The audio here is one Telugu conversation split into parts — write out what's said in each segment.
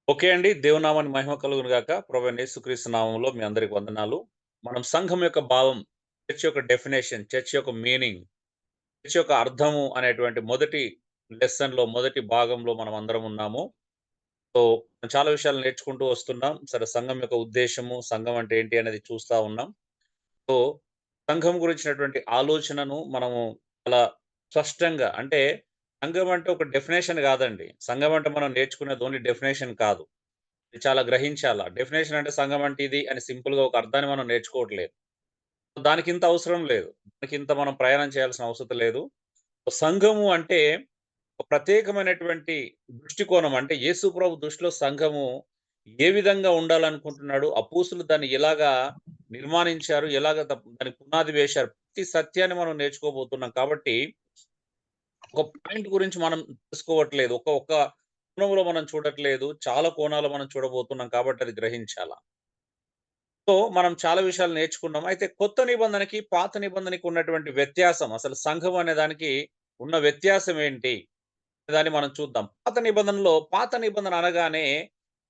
ఓకే అండి. దేవునామానికి మహిమ కలుగును గాక. ప్రభువైన యేసుక్రీస్తు నామములో మీ అందరికి వందనాలు. మనం సంఘం యొక్క భావం, చర్చ్ యొక్క డెఫినిషన్, చర్చ్ యొక్క మీనింగ్, చర్చ్ యొక్క అర్థము అనేటువంటి మొదటి లెసన్‌లో, మొదటి భాగంలో మనం అందరం ఉన్నాము. సో, చాలా విషయాలు నేర్చుకుంటూ వస్తున్నాం. సరే, సంఘం యొక్క ఉద్దేశ్యము, సంఘం అంటే ఏంటి అనేది చూస్తా ఉన్నాం. సో, సంఘం గురించినటువంటి ఆలోచనను మనము చాలా స్పష్టంగా అంటే సంఘం అంటే ఒక డెఫినిషన్ గాదండి. సంఘం అంటే మనం నేర్చుకునేది ఓన్లీ డెఫినిషన్ కాదు. ఇది చాలా గ్రహించాలా. డెఫినిషన్ అంటే సంఘం అంటే ఇది అని సింపుల్‌గా ఒక అర్థాన్ని మనం నేర్చుకోవట్లేదు. దానికింత అవసరం లేదు. దానికింత మనం ప్రయాణం చేయాల్సిన అవసరం లేదు. సంఘము అంటే ఒక ప్రత్యేకమైనటువంటి దృష్టికోణం అంటే యేసు ప్రభు దృష్టిలో సంఘము ఏ విధంగా ఉండాలనుకుంటున్నాడు? అపోస్తులు దాన్ని ఎలాగా నిర్మాణించారు? ఎలాగ దానికి పునాది వేశారు? ప్రతి సత్యాన్ని మనం నేర్చుకోబోతున్నాం కాబట్టి ఒక పాయింట్ గురించి మనం తెలుసుకోవట్లేదు. ఒక ఒక కోణంలో మనం చూడట్లేదు. చాలా కోణాలు మనం చూడబోతున్నాం కాబట్టి అది గ్రహించాల. సో, మనం చాలా విషయాలు నేర్చుకున్నాం. అయితే కొత్త నిబంధనకి, పాత నిబంధనకి ఉన్నటువంటి వ్యత్యాసం అసలు సంఘం అనే దానికి ఉన్న వ్యత్యాసం ఏంటి? దాన్ని మనం చూద్దాం. పాత నిబంధన అనగానే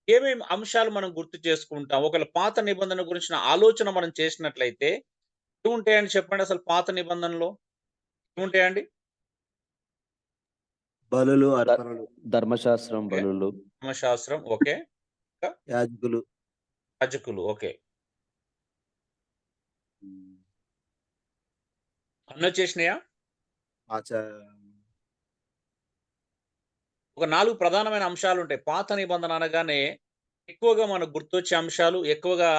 ఏమేమి అంశాలు మనం గుర్తు చేసుకుంటాం? ఒకవేళ పాత నిబంధన గురించిన ఆలోచన మనం చేసినట్లయితే ఏముంటాయండి చెప్పండి అసలు పాత నిబంధనలో? ఏముంటాయండి? బలులు, ద అర్పణలు, ధర్మశాస్త్రం, ఓకే. బలులు, ధర్మశాస్త్రం. ఓకే. ఇంకా యాజకులు, యాజకులు. ఓకే. అన్నొచ్చేసినాయా? ఆచా ఒక 4 ప్రధానమైన అంశాలుంటాయి. పాత నిబంధన అనగానే ఎక్కువగా మనకు గుర్తొచ్చే అంశాలు, ఎక్కువగా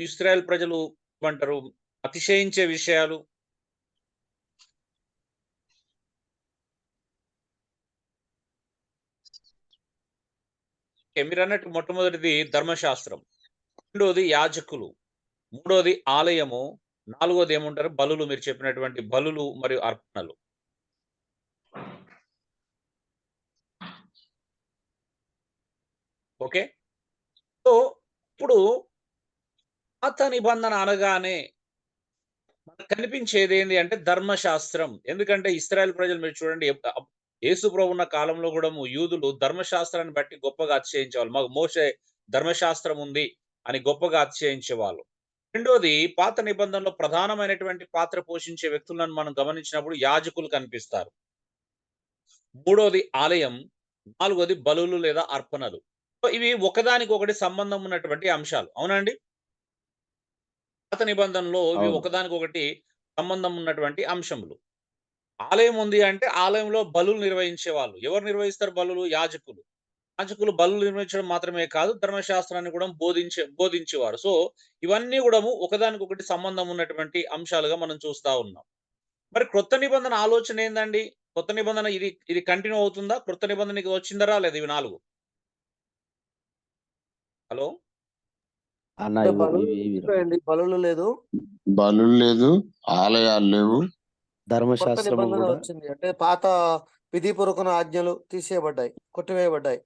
ఇశ్రాయేల్ ప్రజలు ఏమంటారు అతిశయించే విషయాలు. మీరన్నట్టు మొట్టమొదటిది ధర్మశాస్త్రం. రెండోది యాజకులు. మూడోది ఆలయము. నాలుగోది ఏముంటారు? బలులు. మీరు చెప్పినటువంటి బలులు మరియు అర్పణలు. ఓకే. సో, ఇప్పుడు పాత నిబంధన అనగానే మనకు కనిపించేదేంది అంటే ధర్మశాస్త్రం. ఎందుకంటే ఇశ్రాయేల్ ప్రజలు మీరు చూడండి యేసు ప్రభు ఉన్న కాలంలో గూడాను యూదులు ధర్మశాస్త్రాన్ని బట్టి గొప్పగా అతిశయించేవాళ్ళు. మాకు మోషే ధర్మశాస్త్రం ఉంది అని గొప్పగా అతిశయించేవాళ్ళు. రెండోది పాత నిబంధనలో ప్రధానమైనటువంటి పాత్ర పోషించే వ్యక్తులను మనం గమనించినప్పుడు యాజకులు కనిపిస్తారు. మూడోది ఆలయం. నాలుగోది బలులు లేదా అర్పణలు. సో, ఇవి ఒకదానికొకటి సంబంధం ఉన్నటువంటి అంశాలు. అవునా అండి? పాత నిబంధనలో ఇవి అవును. ఒకదానికొకటి సంబంధం ఉన్నటువంటి అంశములు. ఆలయం ఉంది అంటే ఆలయంలో బలులు నిర్వహించేవాళ్ళు. ఎవరు నిర్వహిస్తారు బలులు? యాజకులు. యాజకులు బలులు నిర్వహించడం మాత్రమే కాదు, ధర్మశాస్త్రాన్ని కూడా బోధించేవారు. సో, ఇవన్నీ గూడాను ఒకదానికొకటి సంబంధం ఉన్నటువంటి అంశాలుగా మనం చూస్తా ఉన్నాం. మరి క్రొత్త నిబంధన ఆలోచన ఏందండి? కొత్త నిబంధన ఇది కంటిన్యూ అవుతుందా? క్రొత్త నిబంధనకి వచ్చిందా రాలేదా ఇవి 4? హలో! అన్న అంటే ఇవి బలులు ఇవి ఇవి ఉంటాయండి, బలులు లేదు. బలులు లేదు, ఆలయాలు లేవు. కొత్త ధర్మశాస్త్రము నిబంధన కూడా వచ్చింది. అంటే పాత విధిపూర్వక ఆజ్ఞలు తీసేయబడ్డాయి, కొట్టివేయబడ్డాయి.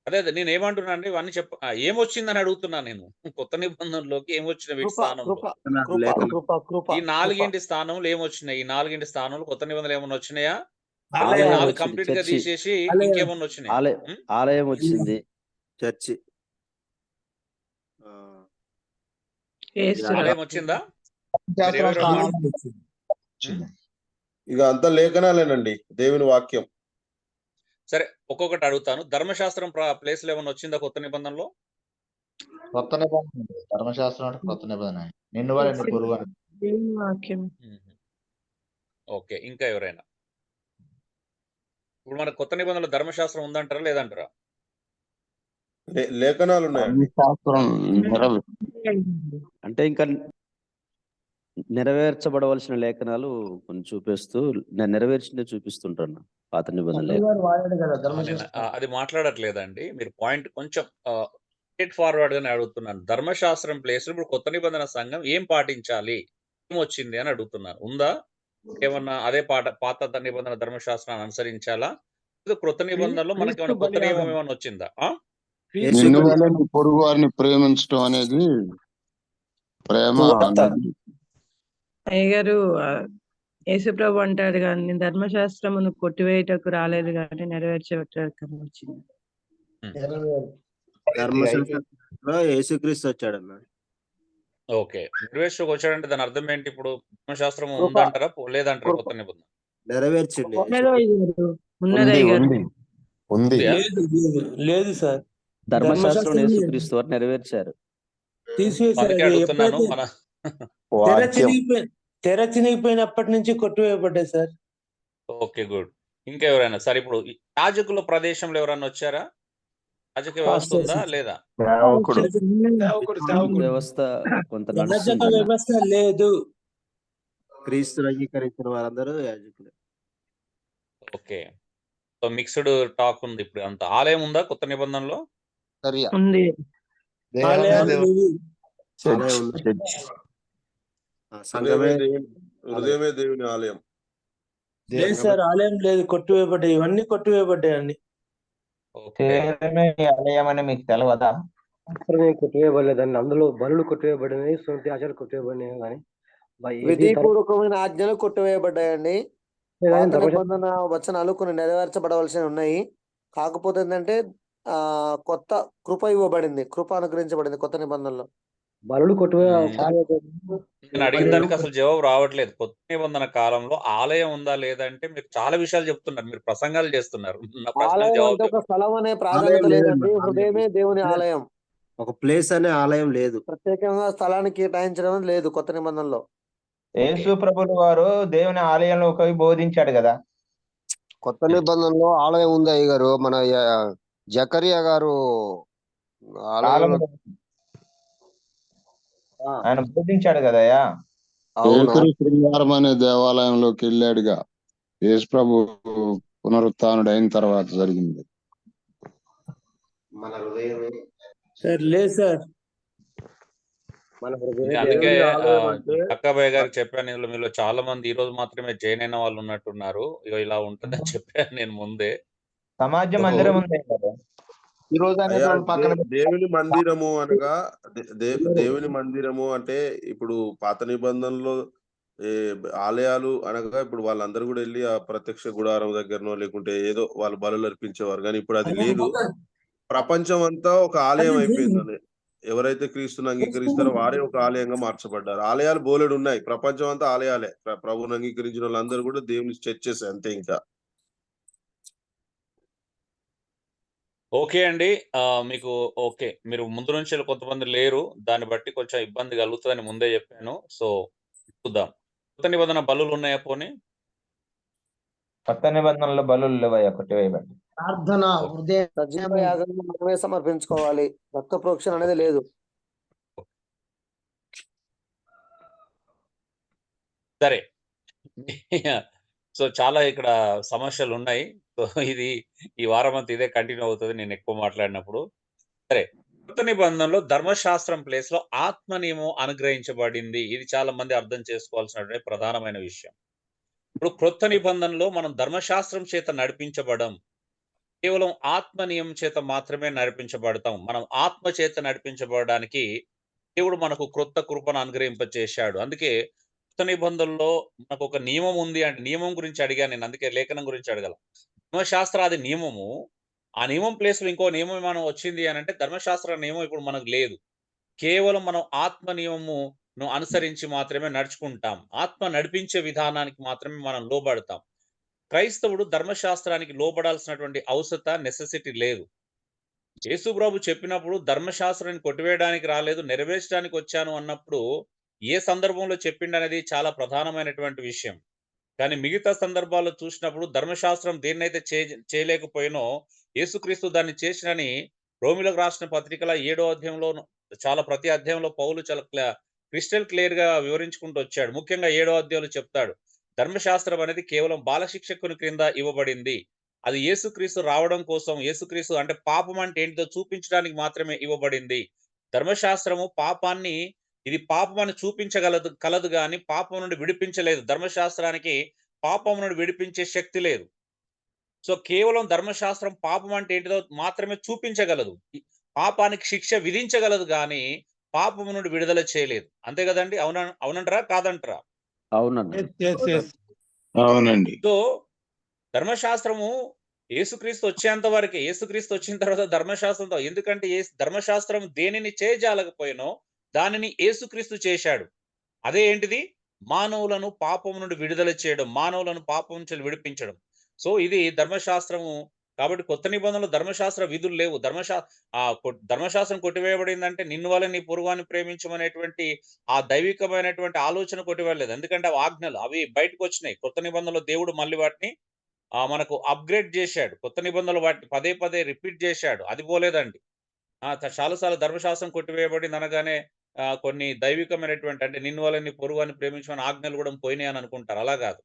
అదే నేనేమంటున్నానంటే ఇవన్నీ ఏమొచ్చిందని అడుగుతున్నాను నేను. కొత్త నిబంధనలోకి ఏమొచ్చిన వీటి కృప స్థానంలో? కృప కృప లేఖనం. కృప కృప ఈ కృప 4 స్థానంలో ఏమొచ్చినాయి? ఈ 4 స్థానంలో కొత్త నిబంధనలు ఏమన్నా వచ్చినాయా? లేకపోతే ఆలయం 4 వచ్చింది, కంప్లీట్‌గా చర్చి. తీసేసి ఆలయం ఇంకేమన్నా వచ్చినాయా? ఆలయం హ్మ్. ఆలయం వచ్చింది. చర్చి యేసు ఆలయం వచ్చిందా? శాస్త్రం మీరెవరెవరు స్థానాల్లో వచ్చింది. హ్మ్. ఇక అంతా లేఖనాలేనండి, దేవుని వాక్యం. సరే, ఒక్కొక్కటి అడుగుతాను. ధర్మశాస్త్రం ప్లేస్‌లో ఏమన్నా వచ్చిందా కొత్త నిబంధనలో? కొత్త నిబంధన ఉంది. ధర్మశాస్త్రం అంటే కొత్త నిబంధన. నిన్ను వారి నీ పొరుగు అని. దేవుని వాక్యం. హుహు. ఓకే. ఇంకా ఎవరైనా? ఇప్పుడు మనకు కొత్త నిబంధనలో ధర్మశాస్త్రం ఉందంటారా? లేదంటారా? లేఖనాలు ఉన్నాయండి. ధర్మశాస్త్రం అంటే ఇంకా నెరవేర్చబడవలసిన లేఖనాలు కొన్ని చూపిస్తూ నెరవేర్చిందే చూపిస్తుంటాను పాత నిబంధన లేఖనాలు. వాడాడు కదా నేను అది మాట్లాడట్లేదండి. మీరు పాయింట్ కొంచెం స్ట్రెయిట్ ఫార్వర్డ్‌గానే అడుగుతున్నాను. ధర్మశాస్త్రం ప్లేస్‌లో ఇప్పుడు కొత్త నిబంధన సంఘం ఏం పాటించాలి? ఏమొచ్చింది అని అడుగుతున్నాను. ఉందా? ఏమన్నా అదే పాత నిబంధన ధర్మశాస్త్రాన్ని అనుసరించాలా? లేదా క్రొత్త నిబంధనలో మనకేమైనా కొత్త నియమం ఏమన్నా వచ్చిందా? నిన్ను వల్ల నీ పొరుగు వారిని ప్రేమించడం అనేది ప్రేమ అనేది. అయ్యగారు యేసుప్రభు అంటాడు కానీ నేను ధర్మశాస్త్రమును కొట్టివేయటకు రాలేదు కానీ నెరవేర్చేటకు వచ్చింది. ధర్మశాస్త్రంలో యేసుక్రీస్తు వచ్చాడన్న. ఓకే. నిర్వేశ్వకు వచ్చాడంటే దాని అర్థం ఏంటి ఇప్పుడు? ధర్మశాస్త్రం కృప ఉందంటారా? లేదంటారా కృప కొత్త నిబంధన? నెరవేర్చిండు ఉన్నది అయ్యగారు, ఉన్నది ఉంది అయ్యగారు. ఉంది ఉంది ఉందియా? లేదు సార్. ధర్మశాస్త్రం ధర్మశాస్త్రం యేసుక్రీస్తు వారు నెరవేర్చారు. తీసివేశారు. అందుకే అది అడుగుతున్నాను. ఎప్పుడైతే మన వాక్యం తెర చినిగిపోయినప్పటి నుంచి కొట్టివేయబడ్డాయి సార్. ఓకే. గుడ్. ఇంకెవరైనా సరే ఇప్పుడు ఈ రాజకుల ప్రదేశంలో ఎవరైనా వచ్చారా? రాజకీయ వ్యవస్థ పాస్టర్స్ ఉందా లేదా? సేవకుడు వ్యవస్థ కొంత రాజక నడుస్తుందన్న. వ్యవస్థ లేదు. క్రీస్తుని అంగీకరించిన వారందరూ యాజకులే. ఓకే. సో మిక్స్డ్ టాక్ ఉంది ఇప్పుడు అంత. ఆలయం ఉందా కొత్త నిబంధనలో? సరియా ఉంది. దేహమే ఆలయాలు దేవుని లేవు. ఆలయం చర్చ్ ఉంది. చర్చ్ సంఘమే హృదయమే దేవుని ఆలయం. లేదు సార్, ఆలయం లేదు, కొట్టివేయబడ్డాయి. ఇవన్నీ కొట్టివేయబడ్డాయి అండి. ఓకే. ఆలయం అని మీకు తెలియదా? కొట్టివేయబడలేదండి. అందులో బలులు కొట్టివేయబడినాయి, సొంత ఆచారాలు కొట్టివేయబడినాయి కానీ విధిపూర్వకమైన ఆజ్ఞలు కొట్టివేయబడ్డాయండి. పాత నిబంధన వచనాలు కొన్ని నెరవేర్చబడవలసి ఉన్నాయి. కాకపోతే ఏంటంటే కొత్త కృప ఇవ్వబడింది, కృప అనుగ్రహించబడింది కొత్త నిబంధనలో. బలులు నేను అడిగిన దానికి అసలు జవాబు రావట్లేదు. కొత్త నిబంధన కాలంలో ఆలయం ఉందా లేదా అంటే మీరు చాలా విషయాలు చెప్తున్నారు, మీరు ప్రసంగాలు చేస్తున్నారు. నా ప్రశ్నకు ఆలయం జవాబు అంటే ఒక చెప్పండి. స్థలం అనే ప్రాధాన్యత ఆలయం లేదండి. లేదన్న. హృదయమే దేవుని ఆలయం. ఒక ప్లేస్ అనే ఆలయం లేదు. ప్రత్యేకంగా స్థలానికి కేటాయించడం లేదు కొత్త నిబంధనలో. యేసు ప్రభులు వారు దేవుని ఆలయంలోకి బోధించాడు కదా. కొత్త నిబంధనలో ఆలయం ఉంది అయ్యగారు. మన జకరియా గారు ఆలయంలో ఆయన బోధించాడు కదయ్యా. పేతురు శృంగారం అనే దేవాలయంలోకి వెళ్ళాడుగా. యేసు ప్రభు పునరుత్థానుడు అయిన తర్వాత జరిగింది. మన హృదయమే సార్ లేదు సార్. మన అందుకే ఆలయం అంటే అక్కాబాయ్ గారికి చెప్పాను. ఇందులో మీలో చాలా మంది ఈ రోజు మాత్రమే జాయిన్ అయిన వాళ్ళు ఉన్నట్టున్నారు. ఇక ఇలా ఉంటుందని చెప్పాను నేను ముందే. సమాజ మందిరం ఉంది కదా. ఈ రోజు అయ్యా, దేవుని మందిరము అనగా దేవుని మందిరము అంటే ఇప్పుడు పాత నిబంధనలో ఆలయాలు అనగా ఇప్పుడు వాళ్ళందరూ కూడా వెళ్ళి ఆ ప్రత్యక్ష గుడారం దగ్గరనో లేకుంటే ఏదో వాళ్ళు బలులు అర్పించేవారు. కానీ ఇప్పుడు అది లేదు. ప్రపంచం అంతా ఒక ఆలయం అయిపోయిందని. ఎవరైతే క్రీస్తుని అంగీకరిస్తారో వారే ఒక ఆలయంగా మార్చబడ్డారు. ఆలయాలు బోలెడు ఉన్నాయి. ప్రపంచం అంతా ఆలయాలే. ప్రభువుని అంగీకరించిన వాళ్ళందరూ కూడా దేవుని చర్చెస్ అంతే. ఇంకా ఓకే అండి. మీకు ఓకే, మీరు ముందు నుంచి కొంతమంది లేరు, దాన్ని బట్టి కొంచెం ఇబ్బంది కలుగుతుందని ముందే చెప్పాను. సో చూద్దాం. కొత్త నిబంధన బలులు ఉన్నాయా పోనీ? కొత్త నిబంధనలో బలులు లేవయ్యా, కొట్టివేయబడ్డాయి. ప్రార్థన సజీవ యాగంగా మనమే సమర్పించుకోవాలి. రక్త ప్రోక్షణ అనేది లేదు. సరే. సో చాలా ఇక్కడ సమస్యలు ఉన్నాయి. సో ఇది ఈ వారం అంతా ఇదే కంటిన్యూ అవుతుంది నేను ఎక్కువ మాట్లాడినప్పుడు. సరే, కొత్త నిబంధనలో ధర్మశాస్త్రం ప్లేస్ లో ఆత్మ నియమం అనుగ్రహించబడింది. ఇది చాలా మంది అర్థం చేసుకోవాల్సినటువంటి ప్రధానమైన విషయం. ఇప్పుడు కొత్త నిబంధనలో మనం ధర్మశాస్త్రం చేత నడిపించబడం, కేవలం ఆత్మ నియమం చేత మాత్రమే నడిపించబడతాం. మనం ఆత్మ చేత నడిపించబడడానికి దేవుడు మనకు క్రొత్త కృపను అనుగ్రహింపచేశాడు. అందుకే కొత్త నిబంధనలో మనకు ఒక నియమం ఉంది అంటే, నియమం గురించి అడిగాను నేను, అందుకే లేఖనం గురించి అడగల. ధర్మశాస్త్రాది నియమము, ఆ నియమం ప్లేస్ లో ఇంకో నియమం మనం వచ్చింది అని అంటే ధర్మశాస్త్ర నియమం ఇప్పుడు మనకు లేదు. కేవలం మనం ఆత్మ నియమమును అనుసరించి మాత్రమే నడుచుకుంటాం. ఆత్మ నడిపించే విధానానికి మాత్రమే మనం లోబడతాం. క్రైస్తవుడు ధర్మశాస్త్రానికి లోబడాల్సినటువంటి అవసరత నెసెసిటీ లేదు. యేసు ప్రభు చెప్పినప్పుడు ధర్మశాస్త్రాన్ని కొట్టివేయడానికి రాలేదు, నెరవేర్చడానికి వచ్చాను అన్నప్పుడు ఏ సందర్భంలో చెప్పిండనేది చాలా ప్రధానమైనటువంటి విషయం. కానీ మిగతా సందర్భాల్లో చూసినప్పుడు ధర్మశాస్త్రం దేన్నైతే చేయలేకపోయినో యేసుక్రీస్తు దాన్ని చేసినని రోమిలకు రాసిన పత్రికల 7వ అధ్యాయంలో చాలా ప్రతి అధ్యాయంలో పౌలు చాలా క్రిస్టల్ క్లియర్ గా వివరించుకుంటూ వచ్చాడు. ముఖ్యంగా 7వ అధ్యాయంలో చెప్తాడు, ధర్మశాస్త్రం అనేది కేవలం బాలశిక్షకుని క్రింద ఇవ్వబడింది. అది యేసుక్రీస్తు రావడం కోసం, యేసుక్రీస్తు అంటే పాపం అంటే ఏంటో చూపించడానికి మాత్రమే ఇవ్వబడింది. ధర్మశాస్త్రము పాపాన్ని, ఇది పాపం అని కలదు కానీ పాపం నుండి విడిపించలేదు. ధర్మశాస్త్రానికి పాపం నుండి విడిపించే శక్తి లేదు. సో కేవలం ధర్మశాస్త్రం పాపం అంటే ఏంటిదో మాత్రమే చూపించగలదు, పాపానికి శిక్ష విధించగలదు కానీ పాపం నుండి విడుదల చేయలేదు. అంతే కదండి? అవునంటారా కాదంటారా? అవునండి. అవునండి. సో ధర్మశాస్త్రము యేసుక్రీస్తు వచ్చేంత వరకే. యేసుక్రీస్తు వచ్చిన తర్వాత ధర్మశాస్త్రంతో, ఎందుకంటే ధర్మశాస్త్రం దేనిని చేయజాలకపోయినో దానిని యేసుక్రీస్తు చేశాడు. అదే ఏంటిది? మానవులను పాపం నుండి విడుదల చేయడం, మానవులను పాపం నుంచి విడిపించడం. సో ఇది ధర్మశాస్త్రము. కాబట్టి కొత్త నిబంధనలో ధర్మశాస్త్ర విధులు లేవు. ధర్మశాస్త్రం కొట్టివేయబడిందంటే నిన్ను వలె నీ పొరుగువాని ప్రేమించమనేటువంటి ఆ దైవికమైనటువంటి ఆలోచన కొట్టివేయలేదు. ఎందుకంటే అవి ఆజ్ఞలు, అవి బయటకు వచ్చినాయి. కొత్త నిబంధనలో దేవుడు మళ్ళీ వాటిని మనకు అప్‌గ్రేడ్ చేశాడు. కొత్త నిబంధనలు వాటిని పదే పదే రిపీట్ చేశాడు. అది పోలేదండి. చాలా సార్లు ధర్మశాస్త్రం కొట్టివేయబడింది అనగానే కొన్ని దైవికమైనటువంటి, అంటే నిన్ను వలె నీ పొరుగువాని ప్రేమించమని ఆజ్ఞలు కూడా పోయినాయి అని అనుకుంటారు. అలా కాదు.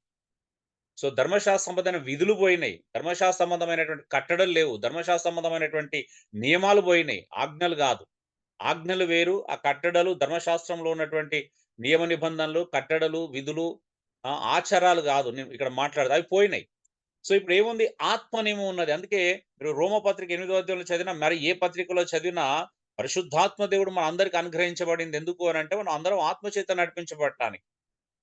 సో ధర్మశాస్త్ర సంబంధమైన విధులు పోయినాయి. ధర్మశాస్త్ర సంబంధమైనటువంటి కట్టడలు లేవు. ధర్మశాస్త్ర సంబంధమైనటువంటి నియమాలు పోయినాయి. ఆజ్ఞలు కాదు. ఆజ్ఞలు వేరు, ఆ కట్టడలు, ధర్మశాస్త్రంలో ఉన్నటువంటి నియమ నిబంధనలు, కట్టడలు, విధులు, ఆచారాలు కాదు ఇక్కడ మాట్లాడదు, అవి పోయినాయి. సో ఇప్పుడు ఏముంది? ఆత్మ నియమం ఉన్నది. అందుకే మీరు రోమపత్రిక 8వ అధ్యాయంలో చదివినా, మరి ఏ పత్రికలో చదివినా పరిశుద్ధాత్మ దేవుడు మన అందరికి అనుగ్రహించబడింది. ఎందుకు అని అంటే మనం అందరం ఆత్మచేత నడిపించబడటానికి.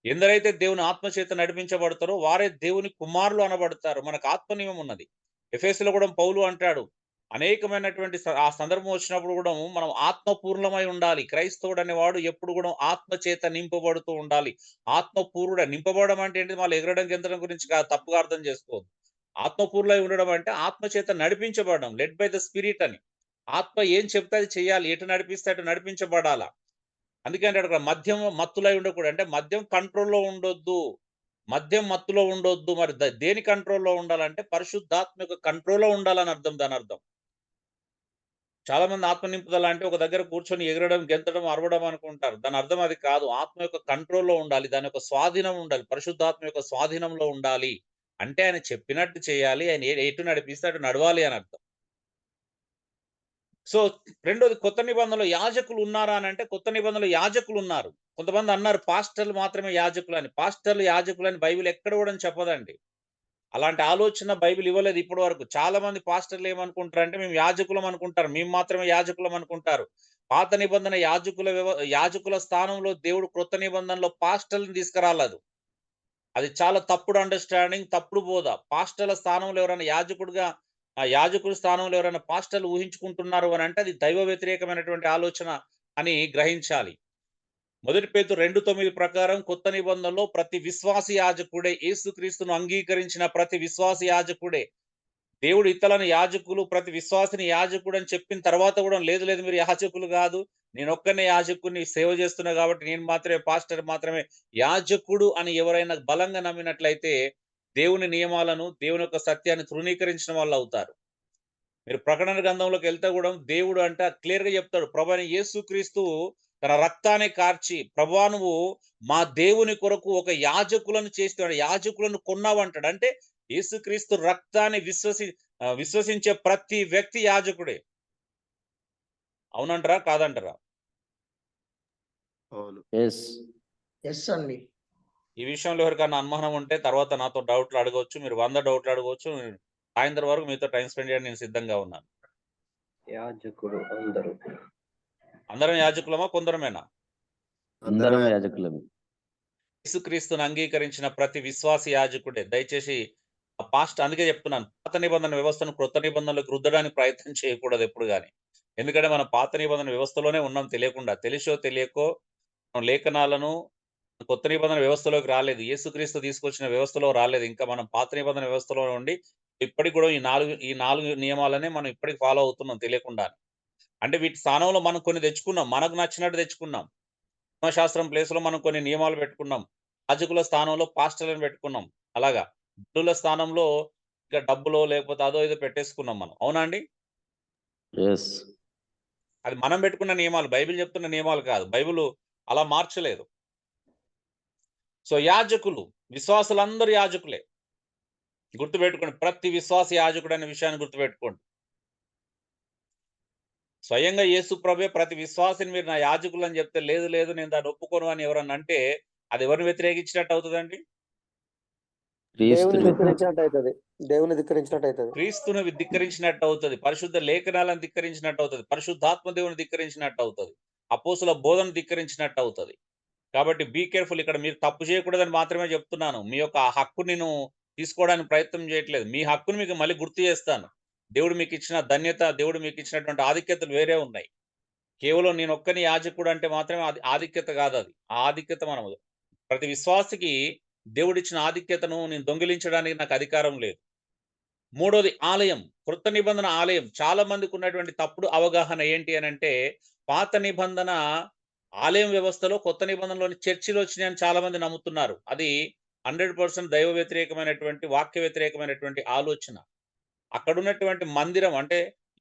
ఎందరైతే దేవుని ఆత్మచేత నడిపించబడతారో వారే దేవుని కుమారులు అనబడతారు. మనకు ఆత్మ నియమం ఉన్నది. ఎఫెసులో కూడా పౌలు అంటాడు, అనేకమైనటువంటి ఆ సందర్భం వచ్చినప్పుడు కూడా మనం ఆత్మపూర్ణమై ఉండాలి. క్రైస్తవుడు అనేవాడు ఎప్పుడు కూడా ఆత్మచేత నింపబడుతూ ఉండాలి. ఆత్మపూర్ణుడ నింపబడడం అంటే ఏంటి? వాళ్ళు ఎగరడం గెంతడం గురించి కాదు, తప్పుగా అర్థం చేసుకోవద్దు. ఆత్మపూర్ణమై ఉండడం అంటే ఆత్మచేత నడిపించబడడం, లెడ్ బై ద స్పిరిట్ అని. ఆత్మ ఏం చెప్తే అది చేయాలి, ఎటు నడిపిస్తే అటు నడిపించబడాలా. అందుకంటే అక్కడ మద్యం మత్తులై ఉండకూడదు. అంటే మద్యం కంట్రోల్లో ఉండొద్దు, మద్యం మత్తులో ఉండొద్దు. మరి దేని కంట్రోల్లో ఉండాలంటే పరిశుద్ధాత్మ యొక్క కంట్రోల్లో ఉండాలని అర్థం. దాని అర్థం చాలా మంది ఆత్మ నింపుదల అంటే ఒక దగ్గర కూర్చొని ఎగరడం, గెంతడం, అరవడం అనుకుంటారు. దాని అర్థం అది కాదు. ఆత్మ యొక్క కంట్రోల్లో ఉండాలి, దాని యొక్క స్వాధీనం ఉండాలి, పరిశుద్ధాత్మ యొక్క స్వాధీనంలో ఉండాలి. అంటే ఆయన చెప్పినట్టు చేయాలి, ఆయన ఎటు నడిపిస్తే అటు నడవాలి అని అర్థం. సో రెండోది, కొత్త నిబంధనలో యాజకులు ఉన్నారా అని అంటే కొత్త నిబంధనలో యాజకులు ఉన్నారు. కొంతమంది అన్నారు పాస్టర్లు మాత్రమే యాజకులు అని. పాస్టర్లు యాజకులు అని బైబిల్ ఎక్కడ కూడా చెప్పదండి. అలాంటి ఆలోచన బైబిల్ ఇవ్వలేదు ఇప్పటి వరకు. చాలా మంది పాస్టర్లు ఏమనుకుంటారు అంటే మేము యాజకులం అనుకుంటారు, మేము మాత్రమే యాజకులం అనుకుంటారు. పాత నిబంధన యాజకుల స్థానంలో దేవుడు క్రొత్త నిబంధనలో పాస్టర్లను తీసుకురాలేదు. అది చాలా తప్పుడు అండర్స్టాండింగ్, తప్పుడు బోధ. పాస్టర్ల స్థానంలో ఎవరైనా యాజకుల స్థానంలో ఎవరైనా పాస్టర్లు ఊహించుకుంటున్నారు అని అంటే అది దైవ వ్యతిరేకమైనటువంటి ఆలోచన అని గ్రహించాలి. 1 పేతురు 2:9 ప్రకారం కొత్త నిబంధనలో ప్రతి విశ్వాసి యాజకుడే, యేసుక్రీస్తును అంగీకరించిన ప్రతి విశ్వాసి యాజకుడే. దేవుడు ఇతరులను యాజకులు, ప్రతి విశ్వాసిని యాజకుడు అని చెప్పిన తర్వాత కూడా లేదు మీరు యాజకులు కాదు, నేను ఒక్కనే యాజకుడిని సేవ చేస్తున్నా కాబట్టి నేను మాత్రమే పాస్టర్ మాత్రమే యాజకుడు అని ఎవరైనా బలంగా నమ్మినట్లయితే దేవుని నియమాలను, దేవుని యొక్క సత్యాన్ని తృణీకరించిన వాళ్ళు అవుతారు. మీరు ప్రకటన గ్రంథంలోకి వెళ్తే కూడా దేవుడు అంటే క్లియర్ గా చెప్తాడు, ప్రభువైన యేసుక్రీస్తు తన రక్తాన్ని కార్చి, ప్రభువా నువ్వు మా దేవుని కొరకు ఒక యాజకులను చేస్తున్నాడు, యాజకులను కొన్నావంటాడు. అంటే యేసుక్రీస్తు రక్తాన్ని విశ్వసించే ప్రతి వ్యక్తి యాజకుడే. అవునంటారా కాదంటారా? అవును. ఎస్ అండి. ఈ విషయంలో ఎవరికన్నా అనుమానం ఉంటే తర్వాత నాతో డౌట్లు అడగవచ్చు. మీరు 100 డౌట్లు అడగవచ్చు. సాయంత్రం వరకు మీతో టైం స్పెండ్ చేయడానికి నేను సిద్ధంగా ఉన్నాను. యాజకుడు అందరూ అందరం యాజకులమా, కొందరమేనా? అందరం యాజకులమే. యేసుక్రీస్తును అంగీకరించిన ప్రతి విశ్వాసి యాజకుడే. దయచేసి అందుకే చెప్తున్నాను, పాత నిబంధన వ్యవస్థను క్రొత్త నిబంధనలకు రుద్దడానికి ప్రయత్నం చేయకూడదు ఎప్పుడు కానీ. ఎందుకంటే మనం పాత నిబంధన వ్యవస్థలోనే ఉన్నాం తెలియకుండా. తెలిసో తెలియకో మనం లేఖనాలను కొత్త నిబంధన వ్యవస్థలోకి రాలేదు. యేసుక్రీస్తు తీసుకొచ్చిన వ్యవస్థలో రాలేదు. ఇంకా మనం పాత నిబంధన వ్యవస్థలో ఉండి ఇప్పటికి కూడా ఈ నాలుగు నియమాలనే మనం ఇప్పటికి ఫాలో అవుతున్నాం తెలియకుండా. అంటే వీటి స్థానంలో మనం కొన్ని తెచ్చుకున్నాం, మనకు నచ్చినట్టు తెచ్చుకున్నాం. ధర్మశాస్త్రం ప్లేస్ లో మనం కొన్ని నియమాలు పెట్టుకున్నాం. యాజకుల స్థానంలో పాస్టర్లను పెట్టుకున్నాం. అలాగా బలుల స్థానంలో ఇంకా డబ్బులో లేకపోతే అదో ఏదో పెట్టేసుకున్నాం మనం. అవునా అండి? అది మనం పెట్టుకున్న నియమాలు, బైబిల్ చెప్తున్న నియమాలు కాదు. బైబిల్ అలా మార్చలేదు. సో యాజకులు, విశ్వాసులందరూ యాజకులే. గుర్తుపెట్టుకోండి, ప్రతి విశ్వాస యాజకుడు అనే విషయాన్ని గుర్తుపెట్టుకోండి. స్వయంగా యేసు ప్రభే ప్రతి విశ్వాసిని మీరు నా యాజకులు అని చెప్తే లేదు నేను దాన్ని ఒప్పుకోను అని ఎవరన్నా అంటే అది ఎవరిని వ్యతిరేకించినట్టు అవుతుందండి? దేవుని ధిక్కరించినట్టు అవుతుంది. దేవుని ధిక్కరించినట్టు అవుతుంది. క్రీస్తును ధిక్కరించినట్టు అవుతుంది. పరిశుద్ధ లేఖనాలను ధిక్కరించినట్టు అవుతుంది. పరిశుద్ధాత్మ దేవుని ధిక్కరించినట్టు అవుతుంది. అపోస్తుల బోధన ధిక్కరించినట్టు అవుతుంది. కాబట్టి బీ కేర్ఫుల్. ఇక్కడ మీరు తప్పు చేయకూడదని మాత్రమే చెప్తున్నాను. మీ యొక్క హక్కు నేను తీసుకోవడానికి ప్రయత్నం చేయట్లేదు. మీ హక్కును మీకు మళ్ళీ గుర్తు చేస్తాను. దేవుడు మీకు ఇచ్చిన ధన్యత, దేవుడు మీకు ఇచ్చినటువంటి ఆధిక్యతలు వేరే ఉన్నాయి. కేవలం నేనొక్కని యాజకుడు అంటే మాత్రమే అది ఆధిక్యత కాదది. ఆ ఆధిక్యత మనము ప్రతి విశ్వాసికి దేవుడిచ్చిన ఆధిక్యతను నేను దొంగిలించడానికి నాకు అధికారం లేదు. మూడోది ఆలయం. కృత నిబంధన ఆలయం. చాలా మందికి ఉన్నటువంటి తప్పుడు అవగాహన ఏంటి అనంటే, పాత నిబంధన ఆలయం వ్యవస్థలో కొత్త నిబంధనలోని చర్చిలు వచ్చినాయని చాలా మంది నమ్ముతున్నారు. అది 100% దైవ వ్యతిరేకమైనటువంటి, వాక్య వ్యతిరేకమైనటువంటి ఆలోచన. అక్కడున్నటువంటి మందిరం అంటే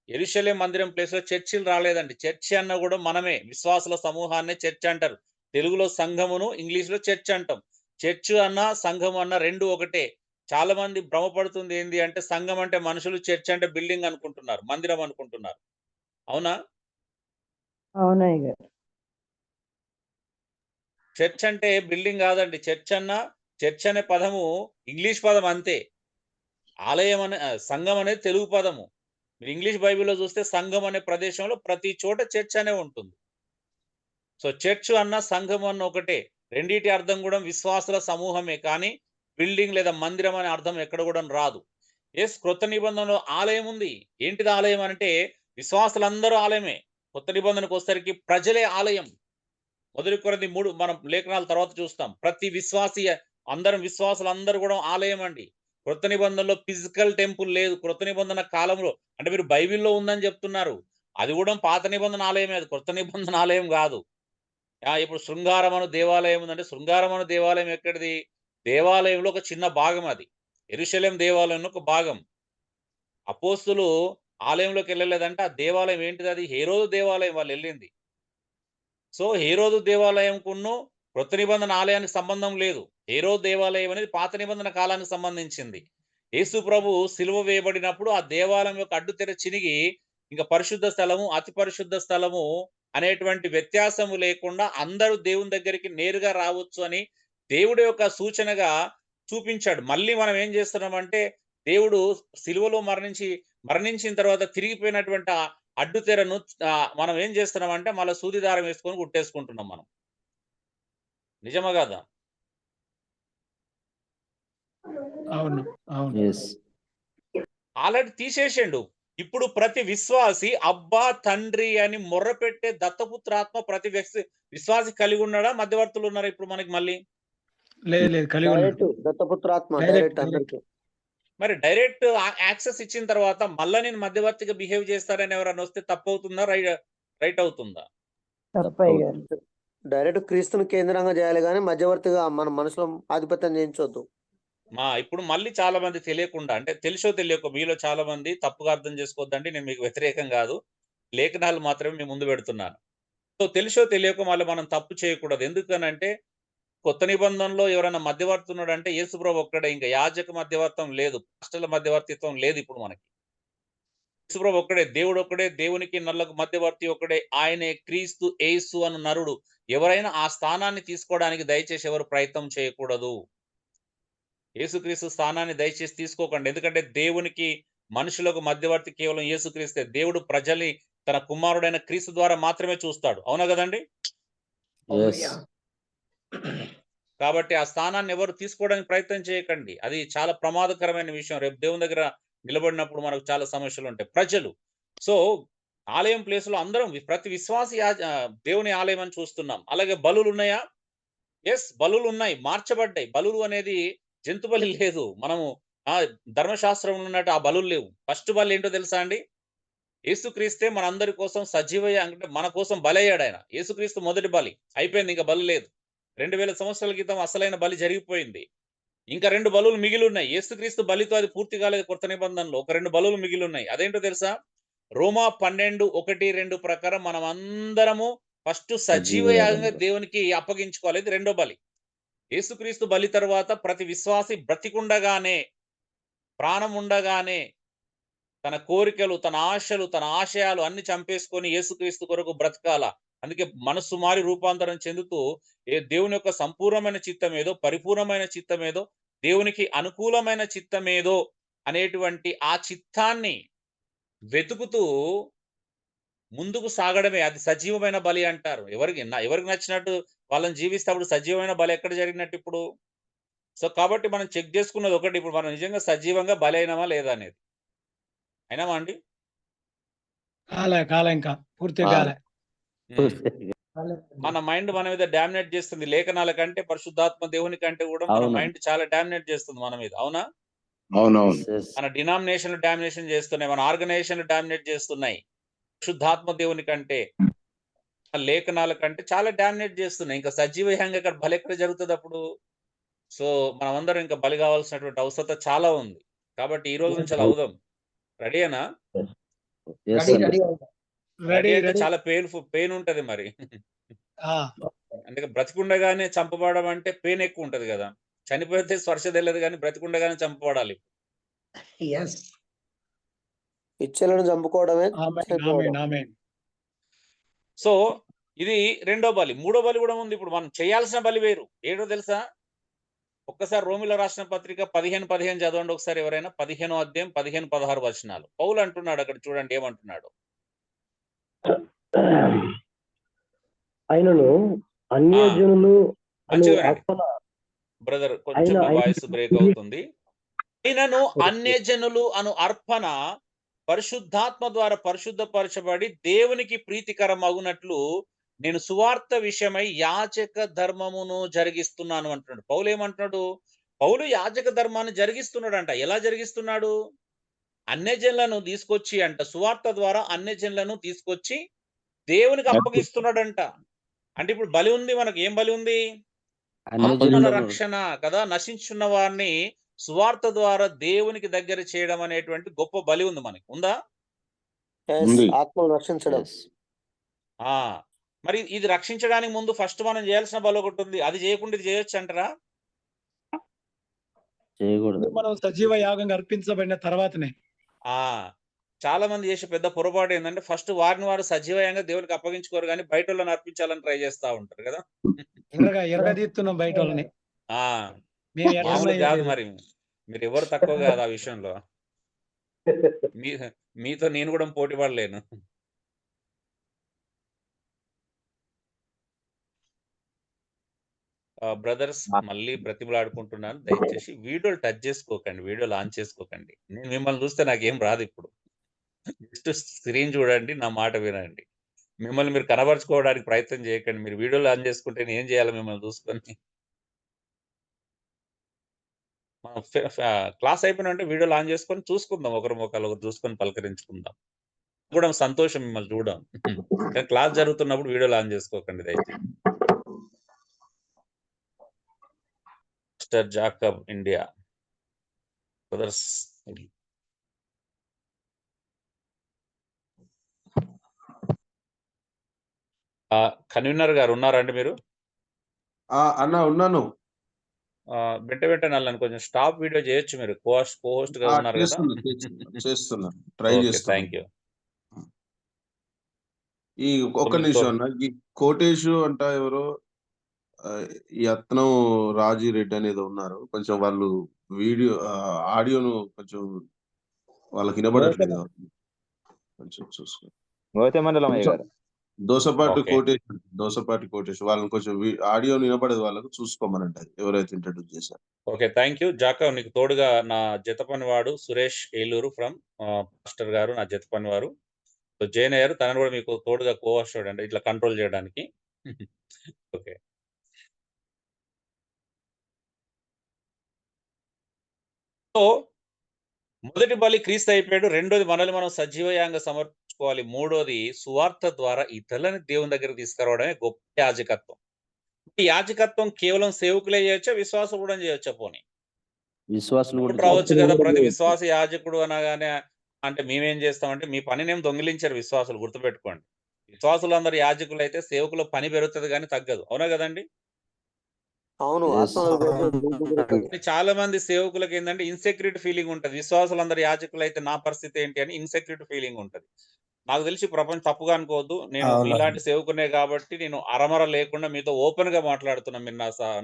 యెరూషలేం మందిరం ప్లేస్‌లో చర్చిలు రాలేదండి. చర్చి అన్నా గూడా మనమే. విశ్వాసుల సమూహాన్నే చర్చ్ అంటారు. తెలుగులో సంఘమును, ఇంగ్లీష్‌లో చర్చ్ అంటాం. చర్చ్ అన్నా, సంఘం అన్నా 2 ఒకటే. చాలా మంది భ్రమపడుతుంది ఏంది అంటే సంఘం అంటే మనుషులు, చర్చ్ అంటే బిల్డింగ్ అనుకుంటున్నారు. మందిరం అనుకుంటున్నారు. అవునా? అవునయ్య గారు. చర్చ్ అంటే బిల్డింగ్ గాదండి. చర్చ్ అనే పదము ఇంగ్లీష్ పదం అంతే. సంఘం అనేది తెలుగు పదము. మీరు ఇంగ్లీష్ బైబిల్‌లో చూస్తే సంఘం అనే ప్రదేశంలో ప్రతి చోట చర్చ్ అనే ఉంటుంది. సో చర్చ్ అన్న, సంఘం అన్న ఒకటే. రెండిటి అర్థం కూడా విశ్వాసుల సమూహమే కానీ బిల్డింగ్ లేదా మందిరం అనే అర్థం ఎక్కడ కూడా రాదు. క్రొత్త నిబంధనలో ఆలయం ఉంది. ఏంటిది ఆలయం అంటే విశ్వాసులందరూ ఆలయమే. కొత్త నిబంధనకు వచ్చేసరికి ప్రజలే ఆలయం. మొదటి కొరింథీ 3 మనం లేఖనాల తర్వాత చూస్తాం. ప్రతి విశ్వాసి అందరం విశ్వాసులందరూ కూడా ఆలయం అండి. కృత నిబంధనలో ఫిజికల్ టెంపుల్ లేదు. కృత నిబంధన కాలంలో అంటే మీరు బైబిల్‌లో ఉందని చెప్తున్నారు. అది కూడా పాత నిబంధన ఆలయమే. అది కృత నిబంధన ఆలయం కాదు. ఇప్పుడు శృంగారమను దేవాలయం ఉందంటే శృంగారమను దేవాలయం ఎక్కడిది? దేవాలయంలో ఒక చిన్న భాగం అది. యెరూషలేం దేవాలయంలో ఒక భాగం. అపోస్తులు ఆలయంలోకి వెళ్ళలేదంటే ఆ దేవాలయం ఏంటిదది? హేరోదు దేవాలయం వాళ్ళెళ్ళింది. సో హేరోదు దేవాలయంకును కృత నిబంధన ఆలయానికి సంబంధం లేదు. హేరోదు దేవాలయం అనేది పాత నిబంధన కాలానికి సంబంధించింది. యేసు ప్రభువు సిలువ వేయబడినప్పుడు ఆ దేవాలయం యొక్క అడ్డుతెర చినిగి ఇంకా పరిశుద్ధ స్థలము, అతి పరిశుద్ధ స్థలము అనేటువంటి వ్యత్యాసము లేకుండా అందరూ దేవుని దగ్గరికి నేరుగా రావచ్చు అని దేవుడి యొక్క సూచనగా చూపించాడు. మళ్ళీ మనం ఏం చేస్తున్నామంటే దేవుడు సిలువలో మరణించిన తర్వాత తిరిగిపోయినటువంటి ఆ అడ్డుతెరను మనం ఏం చేస్తున్నామంటే మళ్ళీ సూది దారం వేసుకొని కుట్టేసుకుంటున్నాం మనం. నిజమా కాదా? అవును, అవును. Yes. ఆల్రెడీ తీసేసిండు. ఇప్పుడు ప్రతి విశ్వాసి అబ్బా తండ్రి అని మొర్రపెట్టే దత్తపుత్రాత్మ ప్రతి విశ్వాసి కలిగి ఉన్నాడా? మధ్యవర్తులు ఉన్నారా ఇప్పుడు మనకి మళ్ళీ? లేదు, కలిగి ఉన్నాడు. డైరెక్ట్ దత్తపుత్రాత్మ డైరెక్ట్, డైరెక్ట్ అందరికి. మరి డైరెక్ట్ యాక్సెస్ ఇచ్చిన తర్వాత మళ్ళా నేను మధ్యవర్తిగా బిహేవ్ చేస్తారని ఎవరైనా వస్తే తప్పవుతుందా? రైట్ అవుతుందా? తప్పయ్య గారు. డైరెక్ట్ క్రీస్తుని కేంద్రంగా చేయాలి కానీ మధ్యవర్తిగా మన మనసులో ఆధిపత్యం చేయించొద్దు. ఇప్పుడు మళ్ళీ చాలా మంది తెలియకుండా అంటే తెలుసో తెలియకో మీలో చాలా మంది తప్పుగా అర్థం చేసుకోవద్దండి. నేను మీకు వ్యతిరేకం కాదు. లేఖనాలు మాత్రమే మీ ముందు పెడుతున్నాను. సో తెలుసో తెలియకో మళ్ళీ మనం తప్పు చేయకూడదు. ఎందుకనంటే కొత్త నిబంధనలో ఎవరైనా మధ్యవర్తి ఉన్నాడంటే యేసుప్రభు ఒక్కడే. ఇంకా యాజక మధ్యవర్తం లేదు. పాస్టర్ల మధ్యవర్తిత్వం లేదు ఇప్పుడు మనకి. యేసుప్రభు ఒక్కడే. దేవుడు ఒక్కడే. దేవునికి నరులకు మధ్యవర్తి ఒక్కడే. ఆయనే క్రీస్తు యేసు అను నరుడు. ఎవరైనా ఆ స్థానాన్ని తీసుకోవడానికి దయచేసి ఎవరు ప్రయత్నం చేయకూడదు. యేసుక్రీస్తు స్థానాన్ని దయచేసి తీసుకోకండి. ఎందుకంటే దేవునికి మనుషులకు మధ్యవర్తి కేవలం యేసుక్రీస్తే. దేవుడు ప్రజల్ని తన కుమారుడైన క్రీస్తు ద్వారా మాత్రమే చూస్తాడు. అవునా కదండి? Yes. కాబట్టి ఆ స్థానాన్ని ఎవరు తీసుకోవడానికి ప్రయత్నం చేయకండి. అది చాలా ప్రమాదకరమైన విషయం. రేపు దేవుని దగ్గర నిలబడినప్పుడు మనకు చాలా సమస్యలు ఉంటాయి. ప్రజలు సో ఆలయం ప్లేస్‌లో అందరం ప్రతి విశ్వాసి దేవుని ఆలయం అని చూస్తున్నాం. అలాగే బలులు ఉన్నాయా? బలులు ఉన్నాయి. మార్చబడ్డాయి. బలులు అనేది జంతు బలి లేదు. మనము ధర్మశాస్త్రంలో ఉన్నట్టు ఆ బలులు లేవు. ఫస్ట్ బలి ఏంటో తెలుసా అండి? యేసుక్రీస్తే మనందరి కోసం అంటే మన కోసం బలయ్యాడు ఆయన. యేసుక్రీస్తు మొదటి బలి. అయిపోయింది. ఇంకా బలి లేదు. 2000 సంవత్సరాల క్రితం అసలైన బలి జరిగిపోయింది. ఇంకా 2 బలులు మిగిలున్నాయి. యేసుక్రీస్తు బలితో అది పూర్తి కాలేదు కొత్త నిబంధనలో. ఒక 2 బలులు మిగిలున్నాయి. అదేంటో తెలుసా? రోమా 12:1-2 ప్రకారం మనం అందరము ఫస్ట్ సజీవ యాగంగా దేవునికి అప్పగించుకోవాలి. ఇది రెండో బలి. యేసుక్రీస్తు బలి తర్వాత ప్రతి విశ్వాసి బ్రతికుండగానే, ప్రాణం ఉండగానే తన కోరికలు, తన ఆశలు, తన ఆశయాలు అన్ని చంపేసుకొని యేసుక్రీస్తు కొరకు బ్రతకాల. అందుకే మనస్సు మారి రూపాంతరం చెందుతూ దేవుని యొక్క సంపూర్ణమైన చిత్తమేదో, పరిపూర్ణమైన చిత్తమేదో, దేవునికి అనుకూలమైన చిత్తమేదో అనేటువంటి ఆ చిత్తాన్ని వెతుకుతూ ముందుకు సాగడమే అది సజీవమైన బలి అంటారు. ఎవరికి నచ్చినట్టు వాళ్ళని జీవిస్తే అప్పుడు సజీవమైన బలి ఎక్కడ జరిగినట్టు ఇప్పుడు? సో కాబట్టి మనం చెక్ చేసుకున్నది ఒకటి, ఇప్పుడు మనం నిజంగా సజీవంగా బలి అయినామా లేదా అనేది. అయినామా అండి? కాలే ఇంకా పూర్తిగా కాలే. మన మైండ్ మన మీద డామినేట్ చేస్తుంది. లేఖనాల కంటే పరిశుద్ధాత్మ దేవుని కంటే కూడా మన అవును. మైండ్ చాలా డామినేట్ చేస్తుంది మన మీద. అవునా? అవునవును. మన డినామినేషన్లు డామినేషన్ చేస్తున్నాయి, మన ఆర్గనైజేషన్లు డామినేట్ చేస్తున్నాయి. పరిశుద్ధాత్మ దేవుని కంటే, లేఖనాల కంటే చాలా డామినేట్ చేస్తున్నాయి. ఇంకా సజీవంగా ఇక్కడ బలి ఎక్కడ జరుగుతుంది అప్పుడు? సో మనమందరం ఇంకా బలి కావాల్సినటువంటి అవసరత చాలా ఉంది. కాబట్టి ఈ రోజు నుంచి అలా అవుదాం. రెడీయేనా? Yes, రెడీ అన్న. రెడీ రెడీ అంటే రెడీ. చాలా పెయిన్ ఉంటది మరి. ఆ, అందుకే బ్రతికుండగానే చంపబడడం అంటే పెయిన్ ఎక్కువ ఉంటది కదా. చనిపోతే స్పర్శ తెలియదు కానీ బ్రతికుండగానే చంపబడాలి. yes. ఇచ్చలను చంపుకోవడమే ఆమేన్, చనిపోవడం. ఆమేన్, ఆమేన్. సో ఇది రెండో బలి. మూడో బలి కూడా ఉంది. ఇప్పుడు మనం చేయాల్సిన బలి వేరు. ఏంటో తెలుసా? ఒక్కసారి రోమిలో రాసిన పత్రిక 15:15 చదవండి ఒకసారి ఎవరైనా. 15వ అధ్యాయం 15-16 వచనాలు. పౌలు అంటున్నాడు అక్కడ, చూడండి ఏమంటున్నాడు. ఆయనను అన్యజనులు అను మంచిగా వినండి. అర్పణ బ్రదర్ కొంచెం మీ వాయిస్ బ్రేక్ అవుతుంది. అయినను అన్యజనులు అను అర్పణ పరిశుద్ధాత్మ ద్వారా పరిశుద్ధపరచబడి దేవునికి ప్రీతికరమగునట్లు నేను సువార్త విషయమై యాజక ధర్మమును జరిగిస్తున్నాను అంటున్నాడు. పౌలు ఏమంటున్నాడు? పౌలు యాజక ధర్మాన్ని జరిగిస్తున్నాడంట. ఎలా జరిగిస్తున్నాడు? అన్యజనులను తీసుకొచ్చి అంట, సువార్త ద్వారా అన్యజనులను తీసుకొచ్చి దేవునికి అప్పగిస్తున్నాడంట. అంటే ఇప్పుడు బలి ఉంది, మనకు ఏం బలి ఉంది? ఆత్మల అన్యజనులను రక్షణ కదా. నశించున్న వారిని సువార్త ద్వారా దేవునికి దగ్గర చేయడం అనేటువంటి గొప్ప బలి ఉంది మనకి. ఉందా? Yes, ఉంది. ఆత్మను రక్షించడం. Yes. ఆ మరి ఇది రక్షించడానికి ముందు ఫస్ట్ మనం చేయాల్సిన బలి ఒకటి ఉంది. అది చేయకుండా ఇది చేయొచ్చు అంటారా? చేయకూడదు. మనం సజీవ యాగంగా అర్పించబడిన తర్వాతనే. ఆ చాలా మంది చేసే పెద్ద పొరపాటు ఏంటంటే ఫస్ట్ వారిని వారు సజీవంగా దేవునికి అప్పగించుకోరు, కానీ బయట వాళ్ళని అర్పించాలని ట్రై చేస్తా ఉంటారు కదా. ఎరగదీస్తున్నాం బయట వాళ్ళని. ఆ మేము మామూలు ఎట్లా కాదు మరి. మీరు ఎవరు తక్కువ కాదు ఆ విషయంలో. మీతో నేను కూడా పోటీ పడలేను. బ్రదర్స్ మళ్ళీ బ్రతిమలాడుకుంటున్నాను, దయచేసి వీడియోలు టచ్ చేసుకోకండి, వీడియో లాంచ్ చేసుకోకండి. నేను మిమ్మల్ని చూస్తే నాకేం రాదు. ఇప్పుడు జస్ట్ స్క్రీన్ చూడండి, నా మాట వినండి. మిమ్మల్ని మీరు కనబరుచుకోవడానికి ప్రయత్నం చేయకండి. మీరు వీడియోలు ఆన్ చేసుకుంటే నేను ఏం చేయాలి మిమ్మల్ని చూసుకొని? మనం క్లాస్ అయిపోయినంటే వీడియోలు ఆన్ చేసుకొని చూసుకుందాం, ఒకరి ముఖాలు ఒకరు చూసుకొని పలకరించుకుందాం. కూడా సంతోషం మిమ్మల్ని చూడడం. కానీ క్లాస్ జరుగుతున్నప్పుడు వీడియోలు ఆన్ చేసుకోకండి దయచేసి. Mister Jacob India brothers, convener గారు ఉన్నారండి మీరు? అన్న ఉన్నాను. వెంట నన్ను కొంచెం స్టాప్ వీడియో చేయొచ్చు మీరు. కోహోస్ట్ గా ఉన్నారు కదా. చేస్తున్నా ట్రై ఓకే, చేస్తున్నా. Thank you. ఈ ఒక్క నిమిషం అన్న, ఈ కోటేషు అంట ఎవరో ఈ యత్నం రాజీ రెడ్డి అనేది ఉన్నారు. కొంచెం వాళ్ళు వీడియో ఆడియోను కొంచెం వాళ్ళకి వినబడట్లేదు. కొంచెం చూసుకో. గౌతమండలమయ్య గారు. దోసపాటి కోటేష్ వాళ్ళని కొంచెం ఆడియోను వినబడేది వాళ్ళకు చూసుకోమనంటారు ఎవరైతే ఇంట్రడ్యూస్ చేశారు. Okay, thank you. జాకబ్, నీకు తోడుగా నా జత పనివాడు సురేష్ ఏలూరు ఫ్రమ్ పాస్టర్ గారు, నా జత పనివారు జైన్ అయ్యారు. తనని కూడా మీకు తోడుగా కోహోస్ట్ అండి, ఇట్లా కంట్రోల్ చేయడానికి. ఓకే, సో మొదటి బలి క్రీస్తు అయిపోయాడు. రెండోది మనల్ని మనం సజీవయాంగా సమర్పించుకోవాలి. మూడోది సువార్త ద్వారా ఇతరులని దేవుని దగ్గర తీసుకురావడమే గొప్ప యాజకత్వం. ఈ యాజకత్వం కేవలం సేవకులే చేయొచ్చా, విశ్వాసం కూడా చేయొచ్చా? పోనీ విశ్వాసులు కూడా రావచ్చు కదా. ప్రతి విశ్వాస యాజకుడు అనగానే అంటే మేమేం చేస్తామంటే, మీ పనినేం దొంగిలించారు విశ్వాసులు, గుర్తుపెట్టుకోండి. విశ్వాసులు అందరు యాజకులు అయితే సేవకుల పని పెరుగుతుంది కానీ తగ్గదు. అవునా కదండి? అవును. చాలా మంది సేవకులకు ఏంటంటే ఇన్సెక్యూరిటీ ఫీలింగ్ ఉంటది. విశ్వాసులందరూ యాజకులు అయితే నా పరిస్థితి ఏంటి అని ఇన్సెక్యూరిటీ ఫీలింగ్ ఉంటది. నాకు తెలిసి ప్రపంచం తప్పుగా అనుకోవద్దు. నేను ఇలాంటి సేవకునే కాబట్టి నేను అరమర లేకుండా మీతో ఓపెన్ గా మాట్లాడుతున్నా. మీరు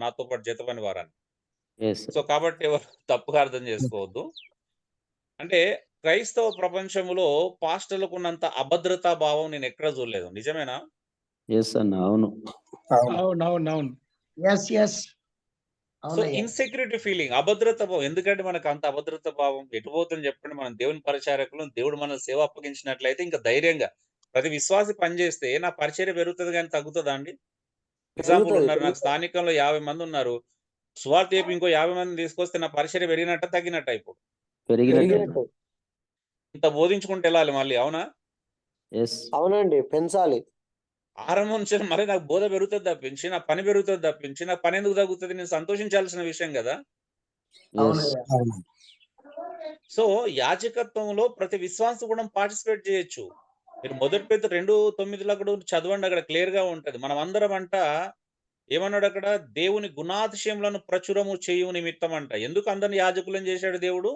నాతో పాటు జత పని వారని. సో కాబట్టి ఎవరు తప్పుగా అర్థం చేసుకోవద్దు. అంటే క్రైస్తవ ప్రపంచంలో పాస్టర్లకు ఉన్నంత అభద్రతా భావం నేను ఎక్కడ చూడలేదు. నిజమేనా? ఎస్ అన్న, అవును. అవును. Yes yes so insecurity feeling, అభద్రత భావం. ఎందుకంటే మనకు అంత అభద్రత భావం ఎటు పోతుంది చెప్పండి? మనం దేవుని పరిచారకులు, దేవుడు మన సేవ అప్పగించినట్లయితే ఇంకా ధైర్యంగా ప్రతి విశ్వాసి పనిచేస్తే నా పరిచర్య పెరుగుతుంది కానీ తగ్గుతుందా అండి? ఎగ్జాంపుల్ పెరుగుతుంది ఉన్నారు, నాకు స్థానికంలో 50 మంది ఉన్నారు. సువార్త చెప్పి ఇంకో 50 మందిని తీసుకొస్తే నా పరిచర్య పెరిగినట్ట తగ్గినట్ట? ఇప్పుడు పెరిగినట్టు. ఇంత బోధించుకుంటూ వెళ్ళాలి మళ్ళీ, అవునా? అవునండి, పెంచాలి. ఆరంభం నుంచి మరి నాకు బోధ పెరుగుతుంది తప్పించి, నా పని పెరుగుతుంది తప్పించి, నా పని ఎందుకు తగ్గుతుంది? నేను సంతోషించాల్సిన విషయం కదా. సో యాజకత్వంలో ప్రతి విశ్వాసం కూడా పార్టిసిపేట్ చేయొచ్చు. మీరు 1 Peter 2:9 అక్కడ చదవండి, అక్కడ క్లియర్ గా ఉంటది. మనం అందరం అంట ఏమన్నాడు అక్కడ? దేవుని గుణాతిశయములను ప్రచురము చేయు నిమిత్తం అంట. ఎందుకు అందరిని యాజకులను చేశాడు దేవుడు?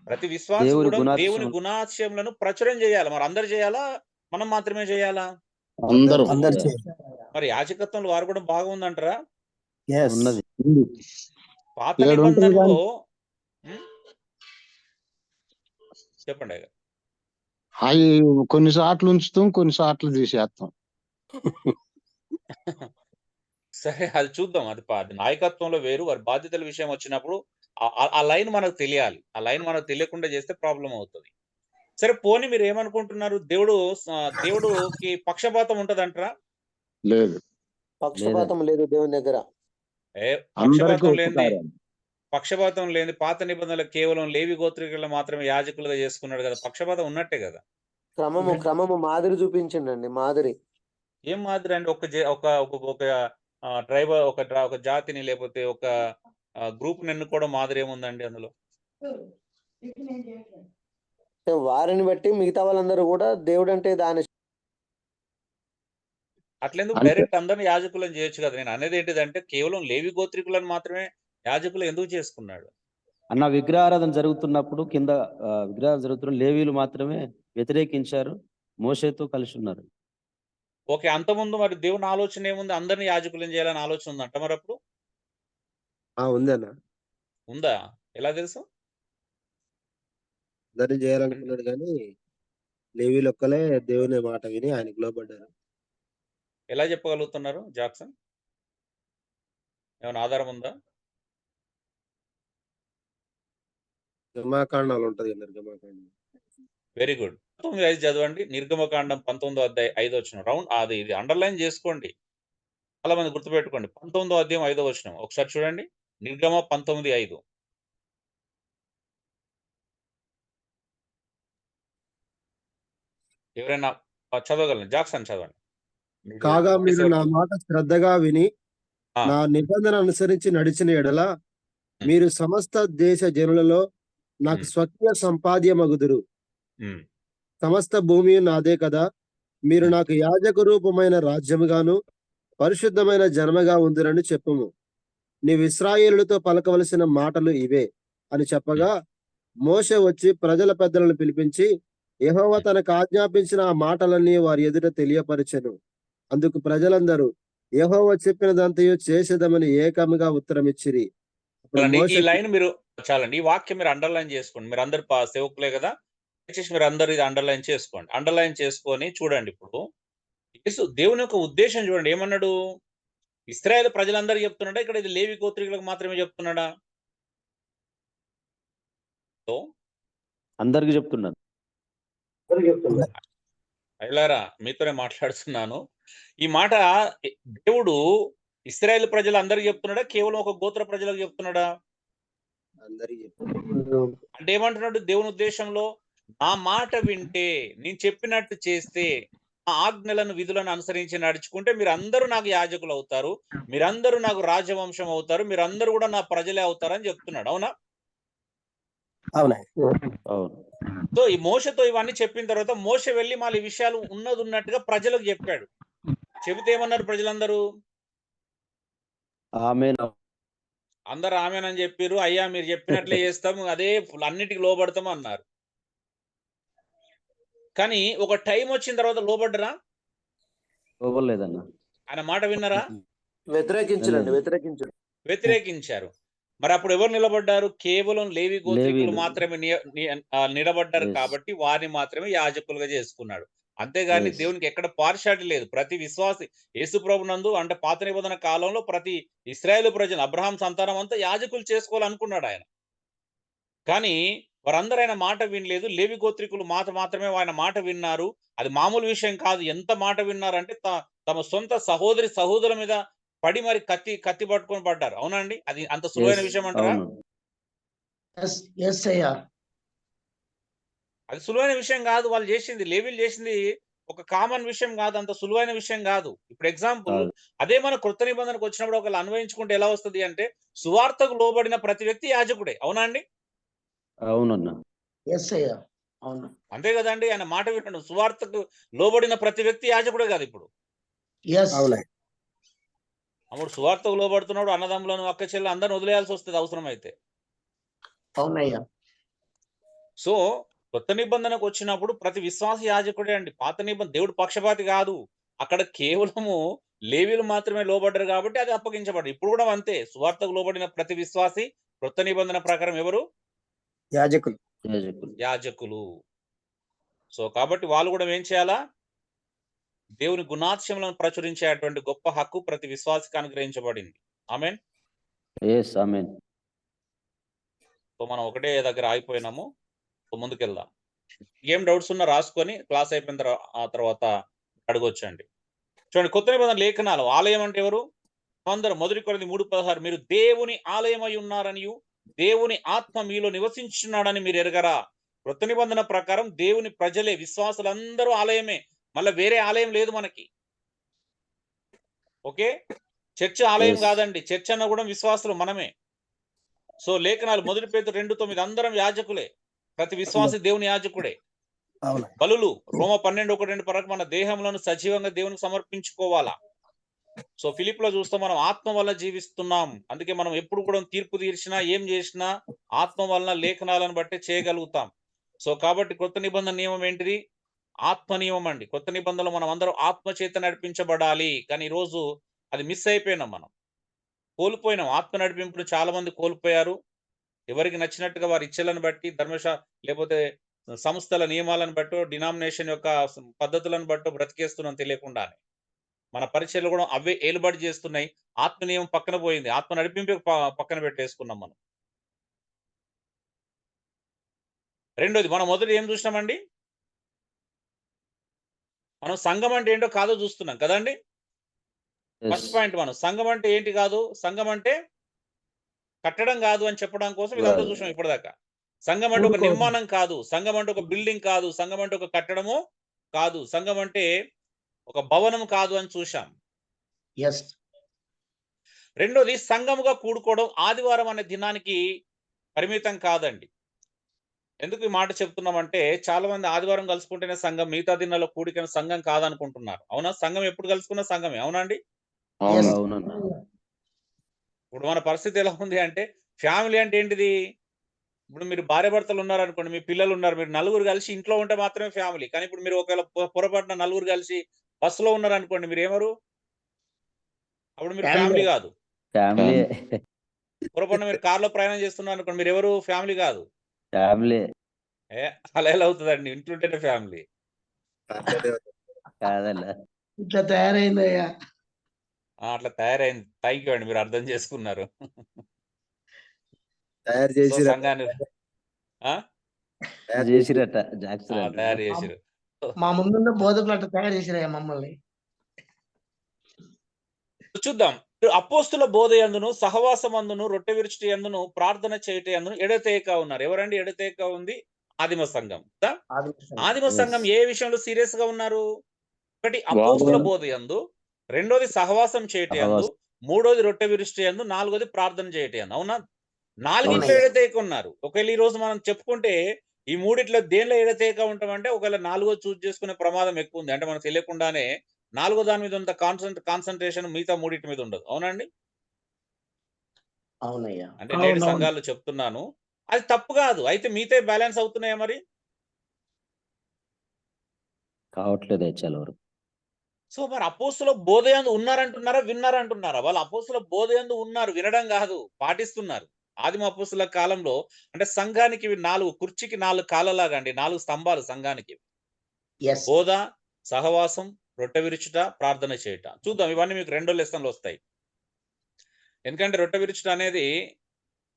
ప్రతి విశ్వాసం కూడా దేవుని గుణాతిశయములను ప్రచురం చేయాలి. మరి అందరు చేయాలా, మనం మాత్రమే చేయాలా? అందరూ. మరి యాజకత్వంలో వారు కూడా బాగుందంటారా? ఉన్నది. పాత నిబంధనలో చెప్పండి. అవి కొన్నిసార్లు ఉంచుతాం, కొన్నిసార్లు తీసేస్తాం. సరే, అది చూద్దాం. అది నాయకత్వంలో వేరు, వారి బాధ్యతల విషయం వచ్చినప్పుడు ఆ లైన్ మనకు తెలియాలి. ఆ లైన్ మనకు తెలియకుండా చేస్తే ప్రాబ్లం అవుతుంది. సరే, పోనీ మీరు ఏమనుకుంటున్నారు? దేవుడుకి పక్షపాతం ఉంటదంటారా? లేదు, పక్షపాతం లేదు దేవుని దగ్గర. పక్షపాతం లేని పాత నిబంధనలు కేవలం లేవి గోత్రికులను మాత్రమే యాజకులుగా చేసుకున్నాడు కదా. పక్షపాతం ఉన్నట్టే కదా. క్రమము మాదిరి చూపించండి. మాదిరి ఏం మాదిరి అండి? ఒక ట్రైబ్, ఒక జాతిని లేకపోతే ఒక గ్రూప్ ని ఎన్నుకోవడం మాదిరి ఏముందండి అందులో? వారిని బట్టి మిగతా వాళ్ళందరూ కూడా దేవుడు అంటే దాని అట్లెందుకు డైరెక్ట్ అందరిని యాజకులను చేయొచ్చు కదా. నేను అనేది ఏంటిదంటే కేవలం లేవి గోత్రికులను మాత్రమే యాజకులు ఎందుకు చేసుకున్నాడు అన్న? విగ్రహారాధన జరుగుతున్నప్పుడు కింద విగ్రహాలు జరుగుతున్న లేవీలు మాత్రమే వ్యతిరేకించారు, మోషేతో కలిసి ఉన్నారు. ఓకే, అంతకుముందు మరి దేవుని ఆలోచన ఏముంది? అందరిని యాజకులను చేయాలని ఆలోచన ఉందంట. మరి అప్పుడు ఉందన్న. ఉందా? ఎలా తెలుసు? అందరిని చేయాలనుకున్నాడు కానీ లేవీలు ఒక్కలే దేవుని మాట విని ఆయనకు లోబడ్డారు. ఎలా చెప్పగలుగుతున్నారు జాక్సన్? ఏమైనా ఆధారం ఉందా? నిర్గమకాండాలు ఉంటది, నిర్గమకాండం. Very good. 19:5 చదవండి. నిర్గమకాండం 19:5 రౌండ్ అది ఇది అండర్లైన్ చేసుకోండి. చాలా మంది గుర్తుపెట్టుకోండి. 19:5 ఒకసారి చూడండి. నిర్గమ 19:5. ఎవరైనా చదవగలండి? జాక్సన్ చదవండి. కాగా మీరు నా మాట శ్రద్ధగా విని నా నిబంధన అనుసరించి నడిచిన ఎడల మీరు సమస్త దేశ జనులలో నాకు స్వకీయ సంపాద్యమగుదురు. సమస్త భూమి నాదే కదా. మీరు నాకు యాజక రూపమైన రాజ్యముగాను పరిశుద్ధమైన జన్మగా ఉందిరని చెప్పుము. నీవు ఇశ్రాయేలులతో పలకవలసిన మాటలు ఇవే అని చెప్పగా మోషే వచ్చి ప్రజల పెద్దలను పిలిపించి యెహోవా తనకు ఆజ్ఞాపించిన ఆ మాటలన్నీ వారి ఎదుట తెలియపరిచెను. అందుకు ప్రజలందరూ యెహోవా చెప్పినదంతయు చేసేదమని ఏకముగా ఉత్తరమిచ్చిరి. ఈ లైన్ మీరు చాలండి. ఈ వాక్యం మీరు అండర్లైన్ చేసుకోండి. మీరు అందరు సేవకులే కదా, దయచేసి మీరు అందరు ఇది అండర్లైన్ చేసుకోండి. అండర్లైన్ చేసుకొని చూడండి. ఇప్పుడు యేసు దేవుని యొక్క ఉద్దేశం చూడండి. ఏమన్నాడు? ఇశ్రాయేలు ప్రజలందరికీ చెప్తున్నాడా? ఇక్కడ ఇది లేవి గోత్రికులకు మాత్రమే చెప్తున్నాడా? అందరికి చెప్తున్నాను. అయ్యలారా, మీతోనే మాట్లాడుతున్నాను. ఈ మాట దేవుడు ఇశ్రాయేలు ప్రజలందరికీ చెప్తున్నాడా, కేవలం ఒక గోత్ర ప్రజలకు చెప్తున్నాడా? అంటే ఏమంటున్నాడు దేవుని ఉద్దేశంలో? నా మాట వింటే, నేను చెప్పినట్టు చేస్తే, ఆ ఆజ్ఞలను విధులను అనుసరించి నడుచుకుంటే మీరందరూ నాకు యాజకులు అవుతారు, మీరందరూ నాకు రాజవంశం అవుతారు, మీరందరూ కూడా నా ప్రజలే అవుతారని చెప్తున్నాడు. అవునా? సో ఈ మోషతో ఇవన్నీ చెప్పిన తర్వాత మోషే వెళ్ళి మళ్ళీ ఈ విషయాలు ఉన్నట్టుగా ప్రజలకు చెప్పాడు. చెబితే ఏమన్నారు ప్రజలందరూ? అందరు ఆమెనని చెప్పారు. అయ్యా మీరు చెప్పినట్లే చేస్తాం, అదే అన్నిటికీ లోబడతాం అన్నారు. కానీ ఒక టైం వచ్చిన తర్వాత లోబడ్డరా? లోబడలేదన్న. ఆయన మాట విన్నారా? వ్యతిరేకించారు. మరి అప్పుడు ఎవరు నిలబడ్డారు? కేవలం లేవి గోత్రికులు మాత్రమే నిలబడ్డారు. కాబట్టి వారిని మాత్రమే యాజకులుగా చేసుకున్నాడు. అంతేగాని Yes. దేవునికి ఎక్కడ పార్షాలిటీ లేదు. ప్రతి విశ్వాసి యేసు ప్రభునందు అంటే పాత నిబంధన కాలంలో ప్రతి ఇశ్రాయేలు ప్రజలు అబ్రహాం సంతానం అంతా యాజకులు చేసుకోవాలనుకున్నాడు ఆయన. కానీ వారందరూ ఆయన మాట వినలేదు. లేవి గోత్రికులు మాత్రమే ఆయన మాట విన్నారు. అది మామూలు విషయం కాదు. ఎంత మాట విన్నారంటే తమ సొంత సహోదరుల మీద పడి మరి కత్తి పట్టుకొని పడ్డారు. అవునా అండి? అది అంత సులువైన Yes. విషయం అంటారా? అవును. అయ్యా. అది సులువైన విషయం కాదు. వాళ్ళు చేసింది, లేవీలు చేసింది ఒక కామన్ విషయం కాదు. అంత సులువైన విషయం కాదు. ఇప్పుడు ఎగ్జాంపుల్ కాదు. అదే మన క్రొత్త నిబంధనకు వచ్చినప్పుడు ఒకళ్ళు అన్వయించుకుంటే ఎలా వస్తది అంటే సువార్తకు లోబడిన ప్రతి వ్యక్తి యాజకుడే. అవునా అండి? అవునన్నా. అయ్యా. అవును. అంతే కదండి. ఆయన మాట వినడం సువార్తకు లోబడిన ప్రతి వ్యక్తి యాజకుడే కాదు ఇప్పుడు. అవునాయి. అప్పుడు సువార్తకు లోబడుతున్నాడు, అన్నదమ్ములను అక్క చెల్లెలు అందరిని వదిలేయాల్సి వస్తుంది అవసరమైతే. అవునయ్యా. సో కొత్త నిబంధనకు వచ్చినప్పుడు ప్రతి విశ్వాస యాజకుడే అండి. పాత నిబంధన దేవుడు పక్షపాతి కాదు. అక్కడ కేవలము లేవీలు మాత్రమే లోబడ్డారు కాబట్టి అది అప్పగించబడ్డారు. ఇప్పుడు కూడా అంతే. సువార్తకు లోబడిన ప్రతి విశ్వాసి కొత్త నిబంధన ప్రకారం ఎవరు? యాజకులు. యాజకులు. సో కాబట్టి వాళ్ళు కూడా ఏం చేయాలా? దేవుని గుణాతిశయములను ప్రచురించేటువంటి గొప్ప హక్కు ప్రతి విశ్వాసికి అనుగ్రహించబడింది. ఆమేన్. Yes, amen. సో మనం ఒకటే దగ్గర ఆగిపోయినాము. సో ముందుకెళ్దాం. ఏం డౌట్స్ ఉన్నా రాసుకొని క్లాస్ అయిపోయిన తర్వాత అడగొచ్చండి. చూడండి, కొత్త నిబంధన లేఖనాలు. ఆలయం అంటే ఎవరు? అందరూ 1 కొరింథీ 3:16 మీరు దేవుని ఆలయమై ఉన్నారనియు దేవుని ఆత్మ మీలో నివసించున్నాడని మీరు ఎరగరా? కొత్త నిబంధన ప్రకారం దేవుని ప్రజలే, విశ్వాసులందరూ ఆలయమే. మళ్ళీ వేరే ఆలయం లేదు మనకి. ఓకే, చర్చ్ ఆలయం Yes. కాదండి. చర్చ్ అన్న కూడా విశ్వాసులు మనమే. సో లేఖనాలు 1 పేతురు 2:9 అందరం యాజకులే. ప్రతి విశ్వాసి దేవుని యాజకుడే. అవును. బలులు రోమ 12:1-2 ప్రకారం మన దేహములను సజీవంగా దేవునికి సమర్పించుకోవాలా. సో ఫిలిప్ లో చూస్తే మనం ఆత్మ వల్ల జీవిస్తున్నాం. అందుకే మనం ఎప్పుడు కూడా తీర్పు తీర్చినా ఏం చేసినా ఆత్మ వలన లేఖనాలను బట్టి చేయగలుగుతాం. సో కాబట్టి కొత్త నిబంధన నియమం ఏంటిది? ఆత్మ నియమం అండి. కొత్త నిబంధనలో మనం అందరం ఆత్మ చేత నడిపించబడాలి. కానీ ఈరోజు అది మిస్ అయిపోయినాం, మనం కోల్పోయినాం. ఆత్మ నడిపింపును చాలా మంది కోల్పోయారు. ఎవరికి నచ్చినట్టుగా వారి ఇచ్చలను బట్టి లేకపోతే సంస్థల నియమాలను బట్టో డినామినేషన్ యొక్క పద్ధతులను బట్టో బ్రతికేస్తున్నాం తెలియకుండానే. మన పరిచయలు కూడా అవే ఏలుబడి చేస్తున్నాయి. ఆత్మ నియమం పక్కన పోయింది. ఆత్మ నడిపింపు పక్కన పెట్టేసుకున్నాం మనం. రెండోది, మనం మొదటి ఏం చూసినామండి? మనం సంఘం అంటే ఏంటో కాదో చూస్తున్నాం కదండి. ఫస్ట్ పాయింట్, మనం సంఘం అంటే ఏంటి కాదు. సంఘం అంటే కట్టడం కాదు అని చెప్పడం కోసం ఇదంతా చూసాం ఇప్పటిదాకా. సంఘం అంటే ఒక నిర్మాణం కాదు. సంఘం అంటే ఒక బిల్డింగ్ కాదు. సంఘం అంటే ఒక కట్టడము కాదు. సంఘం అంటే ఒక భవనం కాదు అని చూశాం. రెండోది, సంఘముగా కూడుకోవడం ఆదివారం అనే దినానికి పరిమితం కాదండి. ఎందుకు ఈ మాట చెప్తున్నామంటే చాలా మంది ఆదివారం కలుసుకుంటేనే సంఘం, మిగతా దినాల్లో కూడికైన సంఘం కాదనుకుంటున్నారు. అవునా? సంఘం ఎప్పుడు కలుసుకున్న సంఘమే. అవునా అండి? అవునన్నా. ఇప్పుడు మన పరిస్థితి ఎలా ఉంది అంటే, ఫ్యామిలీ అంటే ఏంటిది? ఇప్పుడు మీరు భార్యాభర్తలు ఉన్నారనుకోండి, మీ పిల్లలు ఉన్నారు, మీరు నలుగురు కలిసి ఇంట్లో ఉంటే మాత్రమే ఫ్యామిలీ. కానీ ఇప్పుడు మీరు ఒకవేళ పొరపాటున నలుగురు కలిసి బస్సులో ఉన్నారనుకోండి, మీరు ఏమరు? అప్పుడు మీరు ఫ్యామిలీ కాదు. ఫ్యామిలీ. పొరపాటున మీరు కార్లో ప్రయాణం చేస్తున్నారు అనుకోండి, మీరు ఎవరు? ఫ్యామిలీ కాదు. ఫ్యామిలీ అలా ఎలా అవుతుందండి? ఇంట్లుంటేనే ఫ్యామిలీ కాదన్నా. ఇట్లా తయారైందయ్యా. అట్లా తయారైంది. థ్యాంక్ యూ అండి, మీరు అర్థం చేసుకున్నారు. తయారు సో చేసి సంఘాన్ని చేసిరట జాక్సన్ తయారు చేసిరు. మా ముందున్న బోధకులు అట్లా తయారు చేసిరయ్యా మమ్మల్ని. చూద్దాం. అపోస్తుల బోధ యందును సహవాసమందును రొట్టె విరుచుట యందును ప్రార్థన చేయుట యందును ఎడతెగక ఉన్నారు. ఎవరండి ఎడతెగక ఉంది? ఆదిమ సంఘం. ఆదిమ సంఘం ఏ విషయంలో సీరియస్ గా ఉన్నారు? ఒకటి అపోస్తుల బోధ యందు, రెండోది సహవాసం చేయట యందు, మూడోది రొట్టె విరుచుట యందు, నాలుగోది ప్రార్థన చేయట యందు. అవునా? నాలుగింట్లో ఎడతెగక ఉన్నారు. ఒకవేళ ఈ రోజు మనం చెప్పుకుంటే ఈ మూడిట్లో దేనిలో ఎడతెగక ఉంటామంటే ఒకవేళ నాలుగో చూస్ చేసుకునే ప్రమాదం ఎక్కువ ఉంది. అంటే మనకు తెలియకుండానే నాలుగో దాని మీద ఉన్న కాన్సన్ట్రేషన్ మిగతా మూడింటి మీద ఉండదు. అవునండి? అవునయ్యా. అంటే నేటి సంఘాలు చెప్తున్నాను, అది తప్పు కాదు. అయితే మిగతా బ్యాలెన్స్ అవుతున్నాయా మరి? కావట్లేదు చాలా వరకు. సో మరి అపోస్తుల బోధ యందు ఉన్నారంటున్నారా, విన్నారంటున్నారా? వాళ్ళు అపోస్తుల బోధ యందు ఉన్నారు, వినడం కాదు, పాటిస్తున్నారు. ఆదిమ అపోస్తుల కాలంలో అంటే సంఘానికి 4 కుర్చీకి 4 కాళ్ళలాగా అండి, 4 స్తంభాలు సంఘానికి. బోధ, సహవాసం, రొట్టె విరుచుట, ప్రార్థన చేయుట. చూద్దాం, ఇవన్నీ మీకు 2 లెసన్లు వస్తాయి. ఎందుకంటే రొట్టె విరుచుట అనేది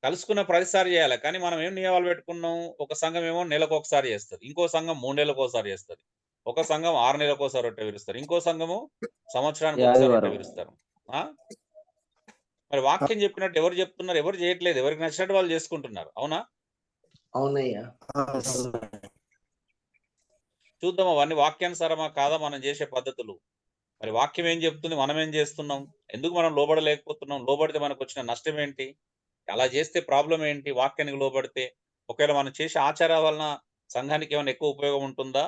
కలుసుకున్న ప్రతిసారి చేయాలి. కానీ మనం ఏం నియమాలు పెట్టుకున్నాం, ఒక సంఘం ఏమో నెలకు ఒకసారి చేస్తుంది, ఇంకో సంఘం 3 నెలలకు ఒకసారి చేస్తుంది, ఒక సంఘం 6 నెలలకు ఒకసారి రొట్టె విరుస్తారు, ఇంకో సంఘము సంవత్సరానికి ఒకసారి రొట్టె విరుస్తారు. మరి వాక్యం చెప్పినట్టు ఎవరు చెప్తున్నారు? ఎవరు చేయట్లేదు, ఎవరికి నచ్చినట్టు వాళ్ళు చేసుకుంటున్నారు. అవునా? అవునయ్యా. చూద్దాం అవన్నీ వాక్యానుసారమా కాదా మనం చేసే పద్ధతులు. మరి వాక్యం ఏం చెప్తుంది, మనం ఏం చేస్తున్నాం, ఎందుకు మనం లోబడలేకపోతున్నాం, లోబడితే మనకు వచ్చిన నష్టం ఏంటి, అలా చేస్తే ప్రాబ్లం ఏంటి, వాక్యానికి లోబడితే ఒకవేళ మనం చేసే ఆచారాల వలన సంఘానికి ఏమైనా ఎక్కువ ఉపయోగం ఉంటుందా,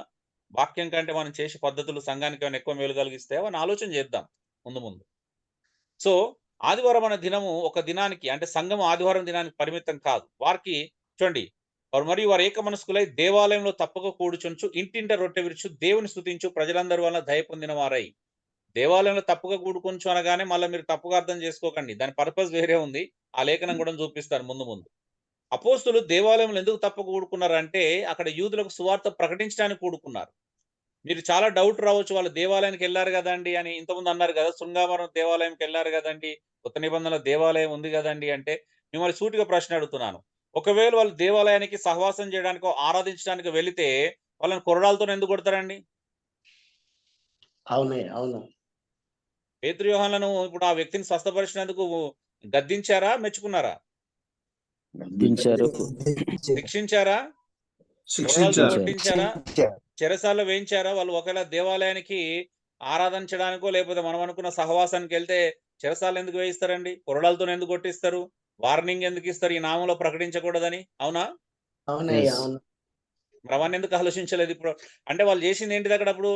వాక్యం కంటే మనం చేసే పద్ధతులు సంఘానికి ఏమైనా ఎక్కువ మేలు కలిగిస్తాయో అని ఆలోచన చేద్దాం ముందు. సో ఆదివారం అనే దినము ఒక దినానికి, అంటే సంఘం ఆదివారం దినానికి పరిమితం కాదు. వారికి చూడండి, మరియు వారు ఏక మనస్కులై దేవాలయంలో తప్పక కూడుచుంచు, ఇంటింట రొట్టె విరుచు, దేవుని స్తుతించు, ప్రజలందరి వలన దయ పొందిన వారై. దేవాలయంలో తప్పుగా కూడుకొంచు అనగానే మళ్ళీ మీరు తప్పుగా అర్థం చేసుకోకండి, దాని పర్పస్ వేరే ఉంది. ఆ లేఖనం కూడా చూపిస్తాను ముందు. అపోస్తులు దేవాలయంలో ఎందుకు తప్పక కూడుకున్నారంటే అక్కడ యూదులకు సువార్త ప్రకటించడానికి కూడుకున్నారు. మీరు చాలా డౌట్ రావచ్చు, వాళ్ళు దేవాలయానికి వెళ్ళారు కదండి అని ఇంతకుముందు అన్నారు కదా, శృంగావరం దేవాలయంకి వెళ్ళారు కదండి, కొత్త నిబంధనల దేవాలయం ఉంది కదండి అంటే, మిమ్మల్ని సూటిగా ప్రశ్న అడుగుతున్నాను. ఒకవేళ వాళ్ళు దేవాలయానికి సహవాసం చేయడానికి, ఆరాధించడానికి వెళితే వాళ్ళని కొరడాలతో ఎందుకు కొడతారండి? అవును. పేతురు యోహానులను ఇప్పుడు ఆ వ్యక్తిని స్వస్థపరిచినందుకు గద్దించారా, మెచ్చుకున్నారా? శిక్షించారా? కొట్టించారా? చెరసాల్లో వేయించారా? వాళ్ళు ఒకవేళ దేవాలయానికి ఆరాధించడానికో లేకపోతే మనం అనుకున్న సహవాసానికి వెళ్తే చెరసాలు ఎందుకు వేయిస్తారండి? కొరడాలతో ఎందుకు కొట్టిస్తారు? వార్నింగ్ ఎందుకు ఇస్తారు? ఈ నామంలో ప్రకటించకూడదని. అవునా? అవునయ్యా. మరి అవన్నీ ఎందుకు ఆలోచించలేదు ఇప్పుడు? అంటే వాళ్ళు చేసింది ఏంటిది అక్కడ? అప్పుడు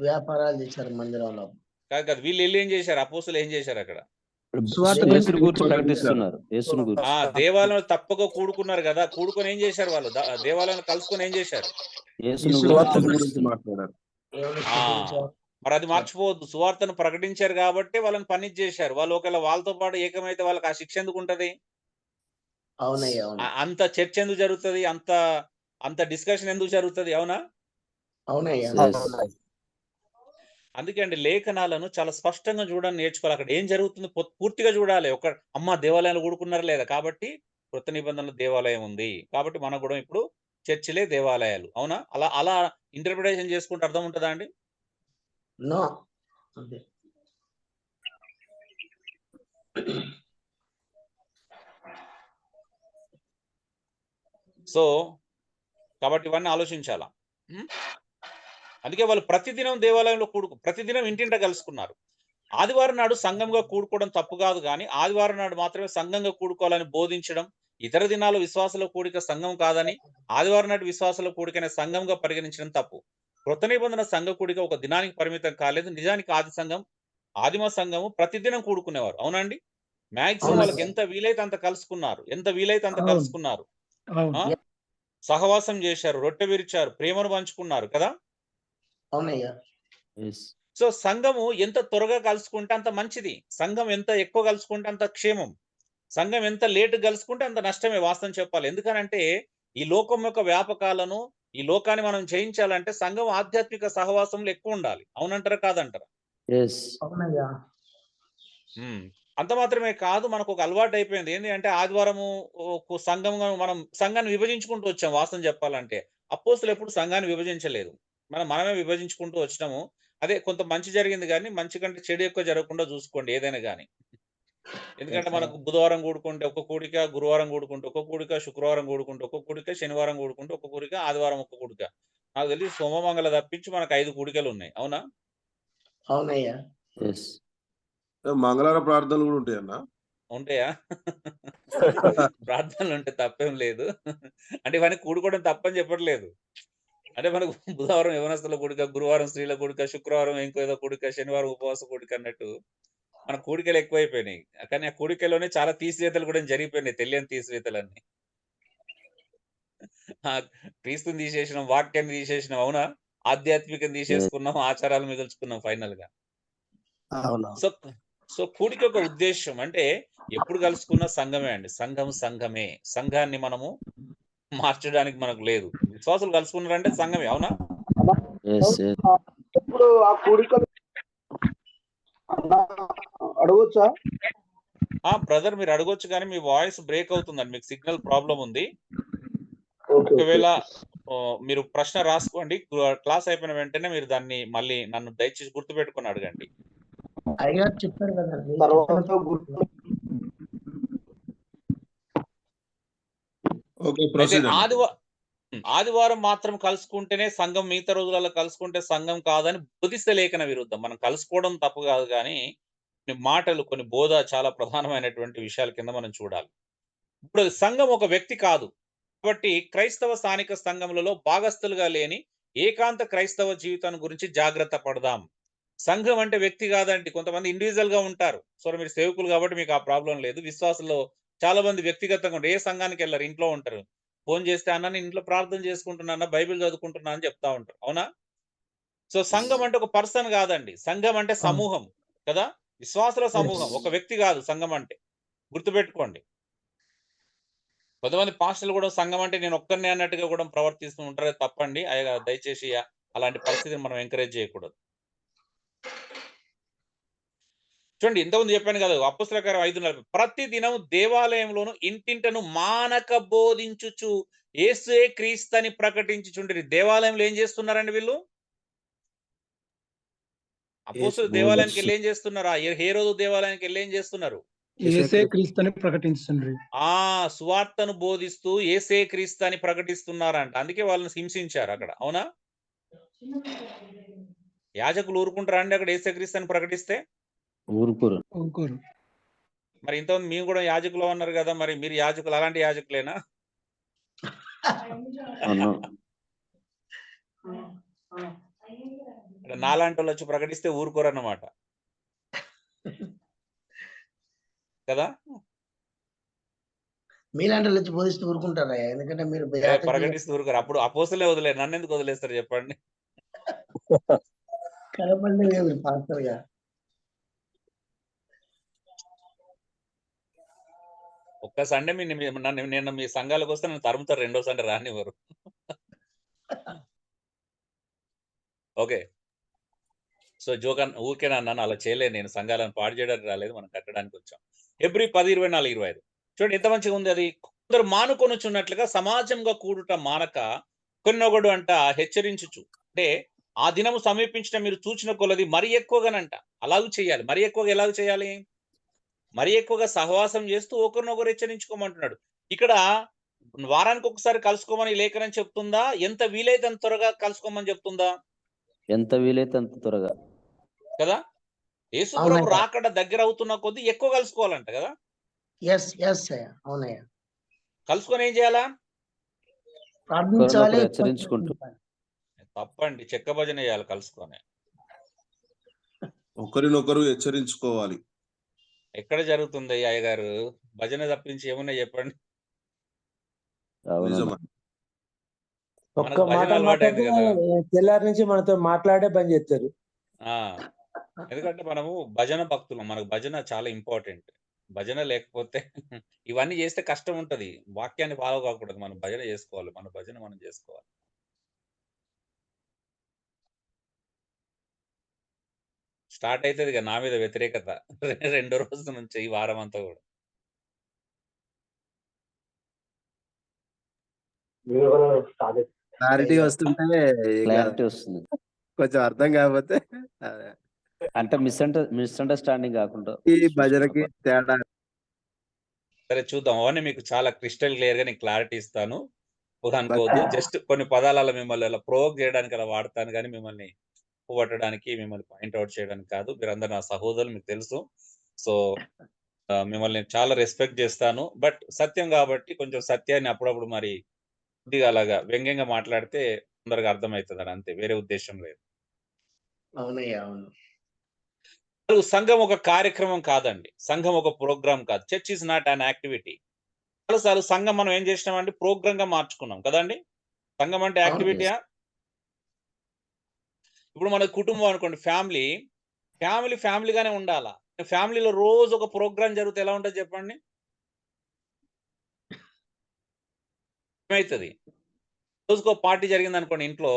వ్యాపారాలు చేశారు మందిరంలో. కాదు, వీళ్ళు వెళ్ళి ఏం చేశారు? అపోస్తులు ఏం చేశారు అక్కడ? దేవాలయంలో తప్పక కూడుకున్నారు కదా, కూడుకొని ఏం చేశారు వాళ్ళు? దేవాలయంలో కలుసుకొని ఏం చేశారు? మరి అది మర్చిపోవద్దు, సువార్తను ప్రకటించారు కాబట్టి వాళ్ళని పనిష్ చేశారు. వాళ్ళు ఒకవేళ వాళ్ళతో పాటు ఏకమైతే వాళ్ళకి ఆ శిక్ష ఎందుకు ఉంటది? అంత చర్చ ఎందుకు జరుగుతుంది? అంత డిస్కషన్ ఎందుకు జరుగుతుంది? అవునా? అవునయ్యా. అందుకే అండి, లేఖనాలను చాలా స్పష్టంగా చూడడానికి నేర్చుకోవాలి. అక్కడ ఏం జరుగుతుంది పూర్తిగా చూడాలి. దేవాలయాలు కూడుకున్నారు లేదా, కాబట్టి కొత్త నిబంధనల దేవాలయం ఉంది కాబట్టి మనకు కూడా ఇప్పుడు చర్చిలే దేవాలయాలు. అవునా? అలా ఇంటర్ప్రిటేషన్ చేసుకుంటే అర్థం ఉంటుందా అండి? నో. సో కాబట్టి ఇవన్నీ ఆలోచించాలా. అందుకే వాళ్ళు ప్రతిదినం దేవాలయంలో ప్రతిదినం ఇంటింట కలుసుకున్నారు. ఆదివారం నాడు సంఘంగా కూడుకోవడం తప్పు కాదు, కానీ ఆదివారం నాడు మాత్రమే సంఘంగా కూడుకోవాలని బోధించడం, ఇతర దినాలు విశ్వాసుల కూడిక సంఘం కాదని, ఆదివారం నాడు విశ్వాసుల కూడికనే సంఘంగా పరిగణించడం తప్పు. కృత నిబంధన సంఘ కూడిక ఒక దినానికి పరిమితం కాలేదు. నిజానికి ఆదిమ సంఘము ప్రతిదినం కూడుకునేవారు. అవునండి? మాక్సిమం వాళ్ళకి ఎంత వీలైతే అంత కలుసుకున్నారు, సహవాసం చేశారు, రొట్టె విరిచారు, ప్రేమను పంచుకున్నారు కదా. అవునయ్యా. సో సంఘము ఎంత త్వరగా కలుసుకుంటే అంత మంచిది, సంఘం ఎంత ఎక్కువ కలుసుకుంటే అంత క్షేమం, సంఘం ఎంత లేటు కలుసుకుంటే అంత నష్టమే వాస్తవం చెప్పాలి. ఎందుకనంటే ఈ లోకం యొక్క వ్యాపకాలను, ఈ లోకాన్ని మనం జయించాలంటే సంఘం ఆధ్యాత్మిక సహవాసంలో ఎక్కువ ఉండాలి. అవునంటారా కాదంటారా? అవునయ్యా. అంత మాత్రమే కాదు, మనకు ఒక అలవాటు అయిపోయింది. ఏంటి అంటే ఆదివారము సంఘంగా మనం సంఘాన్ని విభజించుకుంటూ వచ్చాం. వాస్తవం చెప్పాలంటే అపోస్తులు ఎప్పుడు సంఘాన్ని విభజించలేదు, మనమే విభజించుకుంటూ వచ్చినాము. అదే కొంత మంచి జరిగింది, కానీ మంచి కంటే చెడు ఎక్కువ జరగకుండా చూసుకోండి ఏదైనా కానీ. ఎందుకంటే మనకు బుధవారం కూడుకుంటే ఒక కూడిక, గురువారం కూడుకుంటే ఒక కూడిక, శుక్రవారం కూడుకుంటే ఒక కూడిక, శనివారం కూడుకుంటే ఒక కూడిక, ఆదివారం ఒక కూడిక. నాకు తెలిసి సోమమంగళ తప్పించి మనకు 5 కూడికలు ఉన్నాయి. అవునా? అవునయ్యా. మంగళవారం ప్రార్థనలు కూడా ఉంటాయన్నా? ఉంటాయా? ప్రార్థనలు ఉంటే తప్పేం లేదు. అంటే ఇవన్నీ కూడుకోవడం తప్పని చెప్పట్లేదు. అంటే మనకు బుధవారం యవనస్తుల కూడిక, గురువారం స్త్రీల కూడిక, శుక్రవారం ఇంకేదో కూడిక, శనివారం ఉపవాస కూడిక అన్నట్టు మన కూడికలు ఎక్కువైపోయినాయి. కానీ ఆ కూడికలోనే చాలా తీసివేతలు కూడా జరిగిపోయినాయి, తెలియని తీసివేతలన్నీ. క్రీస్తుని తీసేసినాం, వాక్యాన్ని తీసేసినాం. అవునా? ఆధ్యాత్మికం తీసేసుకున్నాం, ఆచారాలు మిగుల్చుకున్నాం ఫైనల్ గా. సో కూడిక యొక్క ఉద్దేశం అంటే ఎప్పుడు కలుసుకున్న సంఘమే అండి. సంఘమే. సంఘాన్ని మనము మార్చడానికి మనకు లేదు. విశ్వాసులు కలుసుకున్నారంటే సంఘమే. అవునా? ఇప్పుడు ఆ కూడికలు అడగొచ్చా? బ్రదర్ మీరు అడగొచ్చు, కానీ మీ వాయిస్ బ్రేక్ అవుతుందండి, మీకు సిగ్నల్ ప్రాబ్లం ఉంది. ఒకవేళ మీరు ప్రశ్న రాసుకోండి, క్లాస్ అయిపోయిన వెంటనే మీరు దాన్ని మళ్ళీ నన్ను దయచేసి గుర్తుపెట్టుకొని అడగండి. అయ్యగారు చెప్పారు కదండి. అయితే ఆదివారం మాత్రం కలుసుకుంటేనే సంఘం, మిగతా రోజులలో కలుసుకుంటే సంఘం కాదని బోధిస్తే లేఖన విరుద్ధం. మనం కలుసుకోవడం తప్పు కాదు, కానీ కొన్ని మాటలు, కొన్ని బోధ చాలా ప్రధానమైనటువంటి విషయాల కింద మనం చూడాలి. ఇప్పుడు సంఘం ఒక వ్యక్తి కాదు కాబట్టి క్రైస్తవ స్థానిక సంఘములలో భాగస్థులుగా లేని ఏకాంత క్రైస్తవ జీవితాన్ని గురించి జాగ్రత్త పడదాం. సంఘం అంటే వ్యక్తి కాదండి. కొంతమంది ఇండివిజువల్ గా ఉంటారు. సో మీరు సేవకులు కాబట్టి మీకు ఆ ప్రాబ్లం లేదు. విశ్వాసుల్లో చాలా మంది వ్యక్తిగతంగా ఉంటారు. ఏ సంఘానికి వెళ్ళరు, ఇంట్లో ఉంటారు. ఫోన్ చేస్తే అన్న నేను ఇంట్లో ప్రార్థన చేసుకుంటున్నా, బైబిల్ చదువుకుంటున్నా అని చెప్తా ఉంటారు. అవునా? సో సంఘం అంటే ఒక పర్సన్ కాదండి. సంఘం అంటే సమూహం కదా, విశ్వాసుల సమూహం, ఒక వ్యక్తి కాదు సంఘం అంటే. గుర్తుపెట్టుకోండి. కొంతమంది పాస్టర్లు కూడా సంఘం అంటే నేను ఒక్కరినే అన్నట్టుగా కూడా ప్రవర్తిస్తూ ఉంటారు. తప్పండి. దయచేసి అలాంటి పరిస్థితిని మనం ఎంకరేజ్ చేయకూడదు. చూడండి, ఇంతకుముందు చెప్పాను కదా, అపొస్తలుల కార్యం 5:40 ప్రతి దినం దేవాలయంలోను ఇంటింటను మానక బోధించుచు యేసే క్రీస్తని ప్రకటించుచుండిరి. దేవాలయంలో ఏం చేస్తున్నారండి వీళ్ళు? అపొస్తలులు దేవాలయానికి వెళ్ళి ఏం చేస్తున్నారు? హేరోదు దేవాలయానికి వెళ్ళి ఏం చేస్తున్నారు? యేసే క్రీస్తుని ప్రకటించుండ్రి. సువార్తను బోధిస్తూ యేసే క్రీస్తని ప్రకటిస్తున్నారంట. అందుకే వాళ్ళని హింసించారు అక్కడ. అవునా? యాజకులు ఊరుకుంటారా అండి అక్కడ యేసే క్రీస్తని ప్రకటిస్తే? ఊరుకోరు. మరి ఇంతమంది మేము కూడా యాజకులు అన్నారు కదా, మరి మీరు యాజకులు అలాంటి యాజకులేనా? నాలాంటి వాళ్ళు వచ్చి ప్రకటిస్తే ఊరుకోరు అన్నమాట కదా. మీలాంటి వచ్చి బోధిస్తూ ఊరుకుంటారా? ఎందుకంటే మీరు ప్రకటిస్తూ ఊరుకోరు. అప్పుడు అపోస్తలే వదిలేరు, నన్ను ఎందుకు వదిలేస్తారు చెప్పండి? కనపడలేదు పాస్టర్ గా. ఒక్క సండే నేను మీ సంఘాలకు వస్తే నన్ను తరుముతారు, రెండో సండే రానివ్వరు. ఓకే, సో ఊరికేనా అన్నాను, అలా చేయలేదు. నేను సంఘాలను పాడు చేయడానికి రాలేదు, మనం కట్టడానికి వచ్చాం. హెబ్రీ 10:24-25 చూడండి ఎంత మంచిగా ఉంది అది. కొందరు మానుకొనుచున్నట్లుగా సమాజంగా కూడుట మానక కొన్నొకడు అంట హెచ్చరించుచు, అంటే ఆ దినము సమీపించడం మీరు చూచిన కొలది మరి ఎక్కువగానంట అలాగూ చేయాలి. మరి ఎక్కువగా ఎలాగ చేయాలి? మరి ఎక్కువగా సహవాసం చేస్తూ ఒకరినొకరు హెచ్చరించుకోమంటున్నాడు. ఇక్కడ వారానికి ఒకసారి కలుసుకోమని లేఖనం చెప్తుందా? ఎంత వీలైతే అంత త్వరగా కలుసుకోమని చెప్తుందా? ఎంత వీలైతే అంత త్వరగా కదా. యేసు ప్రభు రాకడ దగ్గర అవుతున్న కొద్దీ ఎక్కువ కలుసుకోవాలంట కదా. అవునయ్యా. కలుసుకొని ఏం చేయాలా? ప్రార్థించాలి, హెచ్చరించుకుంటూ. తప్పండి, చెక్క భజన చేయాలి కలుసుకొని. ఒకరినొకరు హెచ్చరించుకోవాలి. ఎక్కడ జరుగుతుంది అయ్యగారు? భజన తప్పించి ఏమున్నా చెప్పండి. ఒక్క మాట తెల్లారి నుంచి మనతో మాట్లాడే పని చేస్తారు. ఎందుకంటే మనము భజన భక్తులు, మనకు భజన చాలా ఇంపార్టెంట్. భజన లేకపోతే ఇవన్నీ చేస్తే కష్టం ఉంటది. వాక్యాన్ని ఫాలో కాకూడదు, మనం భజన చేసుకోవాలి. మన భజన మనం చేసుకోవాలి. స్టార్ట్ అవుతుంది ఇక నా మీద వ్యతిరేకత రెండో రోజు నుంచి ఈ వారం అంతా కూడా. క్లారిటీ వస్తుంటే క్లారిటీ వస్తుంది. కొంచెం అర్థం కాకపోతే అంటే మిస్అండర్స్టాండింగ్ కాకుండా ఈ భజనకి తేడా. సరే చూద్దాం, అవన్నీ మీకు చాలా క్రిస్టల్ క్లియర్ గా నేను క్లారిటీ ఇస్తాను. అనుకోవద్దు, జస్ట్ కొన్ని పదాలలో మిమ్మల్ని అలా ప్రోవోక్ చేయడానికి అలా వాడతాను, కానీ మిమ్మల్ని పోగొట్టడానికి, మిమ్మల్ని పాయింట్అవుట్ చేయడానికి కాదు. మీరందరూ నా సహోదరులు, మీకు తెలుసు. సో మిమ్మల్ని చాలా రెస్పెక్ట్ చేస్తాను. బట్ సత్యం కాబట్టి కొంచెం సత్యాన్ని అప్పుడప్పుడు మరి కొద్దిగా అలాగా వ్యంగ్యంగా మాట్లాడితే తొందరగా అర్థమవుతుంది అని, అంతే, వేరే ఉద్దేశం లేదు. అవునయ్యా, అవును. సంఘం ఒక కార్యక్రమం కాదండి, సంఘం ఒక ప్రోగ్రామ్ కాదు. Church is not an activity. చాలాసార్లు సంఘం మనం ఏం చేసినామంటే ప్రోగ్రామ్ గా మార్చుకున్నాం కదండి. సంఘం అంటే యాక్టివిటీయా? ఇప్పుడు మన కుటుంబం అనుకోండి, ఫ్యామిలీగానే ఉండాలా. ఫ్యామిలీలో రోజు ఒక ప్రోగ్రామ్ జరిగితే ఎలా ఉంటుంది చెప్పండి? ఏమవుతుంది? రోజుకో పార్టీ జరిగింది అనుకోండి ఇంట్లో,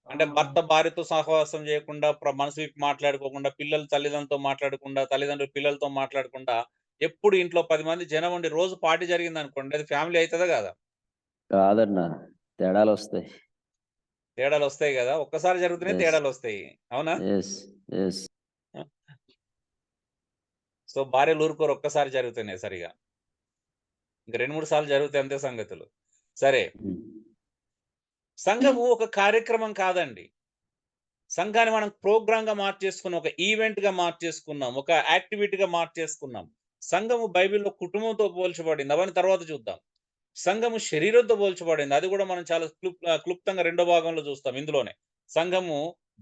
అంటే భర్త భార్యతో సహవాసం చేయకుండా, మనసు విప్పి మాట్లాడుకోకుండా, పిల్లలు తల్లిదండ్రులతో మాట్లాడకుండా, తల్లిదండ్రులు పిల్లలతో మాట్లాడకుండా, ఎప్పుడు ఇంట్లో 10 మంది జనం ఉండి రోజు పార్టీ జరిగిందనుకోండి, అది ఫ్యామిలీ అయితదా కాదా? కాదన్నా, తేడాలొస్తాయి. తేడాలొస్తాయి గదా! ఒక్కసారి జరుగుతూనే ఎస్ తేడాలొస్తాయి. అవునా? ఎస్ ఎస్ సో, భార్యలు ఊరుకోరు ఒక్కసారి జరుగుతేనే సరిగా. ఇంక 2, 3 సార్లు జరుగుతాయి అంతే సంగతులు. సరే. సంఘము ఒక కార్యక్రమం కాదండి. సంఘాన్ని మనం ప్రోగ్రామ్‌గా మార్చేసుకున్నాం. ఒక ఈవెంట్‌గా మార్చేసుకున్నాం. ఒక యాక్టివిటీగా మార్చేసుకున్నాం. సంఘము బైబిల్‌లో కుటుంబంతో పోల్చబడింది. అవన్నీ తర్వాత చూద్దాం. సంఘము శరీరంతో పోల్చబడింది. అది కూడా మనం చాలా క్లుప్తంగా రెండో భాగంలో చూస్తాం ఇందులోనే. సంఘము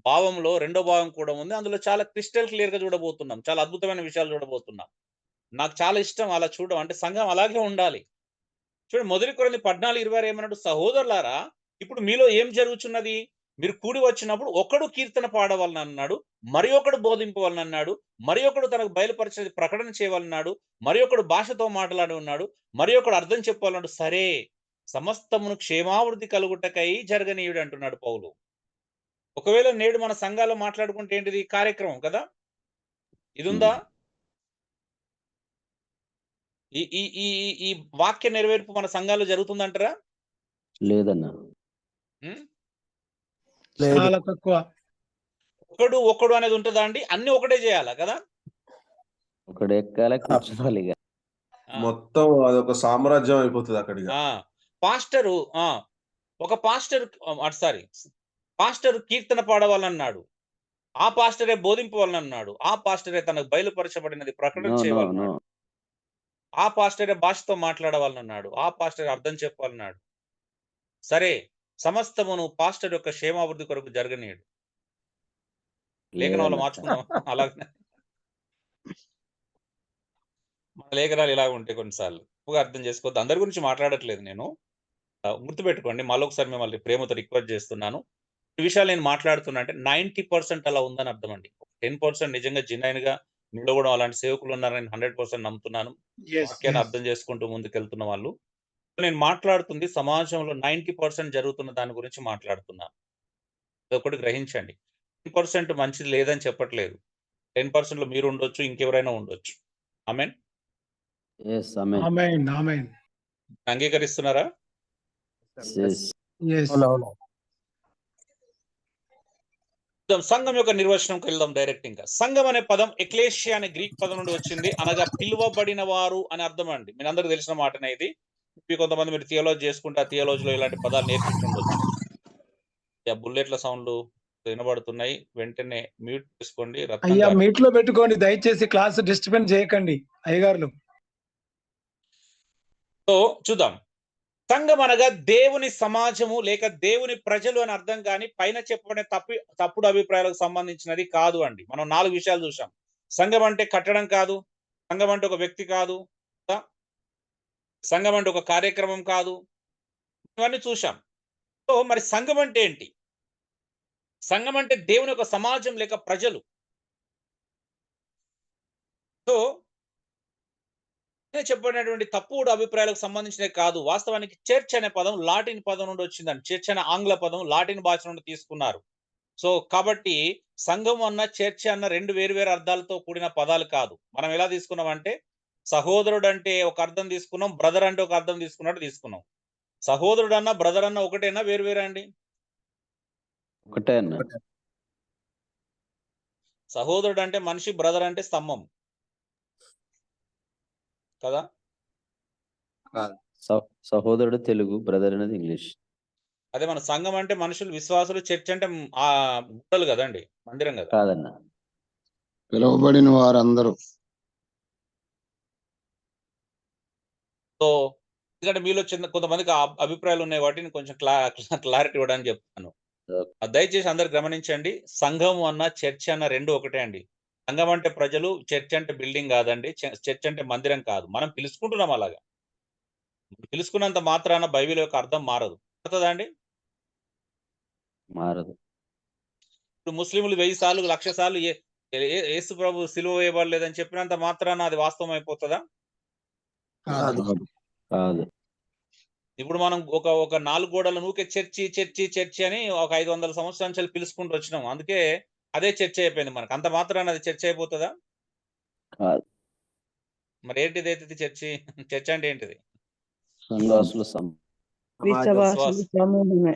భావంలో రెండో భాగం కూడా ఉంది. అందులో చాలా క్రిస్టల్ క్లియర్‌గా చూడబోతున్నాం. చాలా అద్భుతమైన విషయాలు చూడబోతున్నాం. నాకు చాలా ఇష్టం అలా చూడడం. అంటే సంఘం అలాగే ఉండాలి. చూడండి మొదటి కొరింథీ 14:26 ఏమన్నాడు? సహోదరులారా, ఇప్పుడు మీలో ఏం జరుగుచున్నది? మీరు కూడి వచ్చినప్పుడు ఒకడు కీర్తన పాడవలనన్నాడు, మరి ఒకడు బోధింపవలనన్నాడు, మరి ఒకడు తనకు బయలుపరిచినది ప్రకటన చేయవలన్నాడు, మరి ఒకడు భాషతో మాట్లాడి ఉన్నాడు, మరి ఒకడు అర్థం చెప్పాలన్నాడు. సరే, సమస్తమును క్షేమావృద్ధి కలుగుటకై జరగనీయుడు అంటున్నాడు పౌలు. ఒకవేళ నేడు మన సంఘాల్లో మాట్లాడుకుంటే ఏంటిది? కార్యక్రమం కదా! ఇదుందా? ఈ ఈ ఈ ఈ వాక్య నెరవేర్పు మన సంఘాల్లో జరుగుతుందంటారా? లేదన్నా. హ్మ్. చాలా తక్కువ. ఒకడు అనేది ఉంటదా అండి? అన్ని ఒకటే చేయాలా కదా? ఒకడు ఎక్కాల కూర్చోవాలి ఇక. మొత్తం అదొక సామ్రాజ్యం అయిపోతుంది అక్కడిగా. పాస్టరు ఒక పాస్టర్ సారీ పాస్టర్ కీర్తన పాడవాలన్నాడు. ఆ పాస్టరే బోధింపవాలన్నాడు. ఆ పాస్టరే తనకు బయలుపరచబడినది ప్రకటన నో నో నో చేయవాలన్నాడు. ఆ పాస్టరే భాషతో మాట్లాడవాలన్నాడు. ఆ పాస్టరే అర్థం చెప్పాలన్నాడు. సరే, సమస్తమును పాస్టర్ యొక్క క్షేమాభివృద్ధి కొరకు జరగనీయడు. లేఖనాలు లేదన్నా. మార్చుకుందాం అలాగే. మన లేఖనాలు ఇలా ఉంటాయి కొన్నిసార్లు. ఎక్కువగా అర్థం చేసుకోవద్దు. అందరి గురించి మాట్లాడట్లేదు నేను. గుర్తుపెట్టుకోండి. మళ్ళొకసారి మిమ్మల్ని ప్రేమతో రిక్వెస్ట్ చేస్తున్నాను. ఈ విషయాలు నేను మాట్లాడుతున్నా అంటే 90% అలా ఉందని అర్థం అండి. 10% నిజంగా జెన్యూన్‌గా మీలో కూడా అలాంటి సేవకులు ఉన్నారని 100% నమ్ముతున్నాను. వాక్యాన్ని అర్థం చేసుకుంటూ ముందుకెళ్తున్న వాళ్ళు. నేను మాట్లాడుతుంది సమాజంలో 90% జరుగుతున్న దాని గురించి మాట్లాడుతున్నాను. అదొకటి గ్రహించండి. 10% మంచిది లేదని చెప్పట్లేదు. 10%లో మీరు ఉండొచ్చు, ఇంకెవరైనా ఉండొచ్చు. ఆమేన్. ఎస్ ఆమేన్. ఆమేన్. ఆమేన్. అంగీకరిస్తున్నారా? Yes yes. సంఘం యొక్క నిర్వచనంకి వెళ్దాం డైరెక్ట్ ఇంకా. సంఘం అనే పదం ఎక్లేషియా అనే గ్రీక్ పదం నుండి వచ్చింది. అనగా పిలువబడిన వారు అని అర్థం అండి. మీ అందరికీ తెలిసిన మాటనే ఇది. కొంతమంది మీరు థియాలజీ చేసుకుంటే థియాలజీలో ఇలాంటి పదాలు నేర్చుంటుండొచ్చు. బుల్లెట్ల సౌండ్లు వినబడుతున్నాయి. వెంటనే మ్యూట్ చేసుకోండి. రత్నం అయ్యా గారు. మీట్లో పెట్టుకోండి, దయచేసి క్లాస్ డిస్టర్బెన్స్ చేయకండి అయ్యగారులు. సో చూద్దాం. సంఘం అనగా దేవుని సమాజము లేక దేవుని ప్రజలు అని అర్థం కానీ పైన చెప్పబడే తప్పుడు అభిప్రాయాలకు సంబంధించినది కాదు అండి. మనం 4 విషయాలు చూసాం. సంఘం అంటే కట్టడం కాదు. సంఘం అంటే ఒక వ్యక్తి కాదు. సంఘం అంటే ఒక కార్యక్రమం కాదు. ఇవన్నీ చూసాం. సో మరి సంఘం అంటే ఏంటి? సంఘం అంటే దేవుని యొక్క సమాజం లేక ప్రజలు. సో చెప్పబడినటువంటి తప్పుడు అభిప్రాయాలకు సంబంధించినవి కాదు. వాస్తవానికి చర్చ్ అనే పదం లాటిన్ పదం నుండి వచ్చిందండి. చర్చ్ అనే ఆంగ్ల పదం లాటిన్ భాష నుండి తీసుకున్నారు. సో కాబట్టి సంఘం అన్న చర్చ్ అన్న 2 వేరు అర్థాలతో కూడిన పదాలు కాదు. మనం ఎలా తీసుకున్నామంటే సహోదరుడు అంటే ఒక అర్థం తీసుకున్నాం, బ్రదర్ అంటే ఒక అర్థం తీసుకున్నట్టు తీసుకున్నాం. సహోదరుడు అన్న బ్రదర్ అన్న ఒకటేనా వేరువేరా అండి? ఒకటే అన్న. సహోదరుడు అంటే మనిషి, బ్రదర్ అంటే స్తంభం కదా? సహోదరుడు తెలుగు, బ్రదర్ అనేది ఇంగ్లీష్. అదే మన సంఘం అంటే మనుషులు, విశ్వాసులు, చర్చ్ అంటే గుట్టలు కదండి, మందిరం కదా. కాదన్న. పిలువబడిన వారందరూ. సో ఎందుకంటే మీలో కొంతమందికి అభిప్రాయాలు ఉన్నాయి. వాటిని కొంచెం క్లారిటీ ఇవ్వడానికి చెప్తాను. దయచేసి అందరు గమనించండి. సంఘం అన్న చర్చ్ అన్న 2 ఒకటే అండి. సంఘం అంటే ప్రజలు, చర్చ్ అంటే బిల్డింగ్ కాదండి. చర్చ్ అంటే మందిరం కాదు. మనం పిలుచుకుంటున్నాం అలాగా. పిలుచుకున్నంత మాత్రాన బైబిల్ యొక్క అర్థం మారదు. మారుతుందా అండి? మారదు. ఇప్పుడు ముస్లింలు 1000 సార్లు 1,00,000 సార్లు యేసు ప్రభు సిలువ వేయబడలేదని చెప్పినంత మాత్రాన అది వాస్తవం అయిపోతుందా? కాదు. ఇప్పుడు మనం ఒక 4 గోడల ఊరికే చర్చి చర్చి చర్చి అని ఒక 500 సంవత్సరాల నుంచి పిలుచుకుంటూ వచ్చినాం. అందుకే అదే చర్చ్ అయిపోయింది మనకు. అంత మాత్రాన అది చర్చ్ అయిపోతుందా? కాదు. మరి ఏంటిదైతే చర్చి? చర్చ్ అంటే ఏంటిది? సంఘాసుల విశ్వాసుల సమూహమే.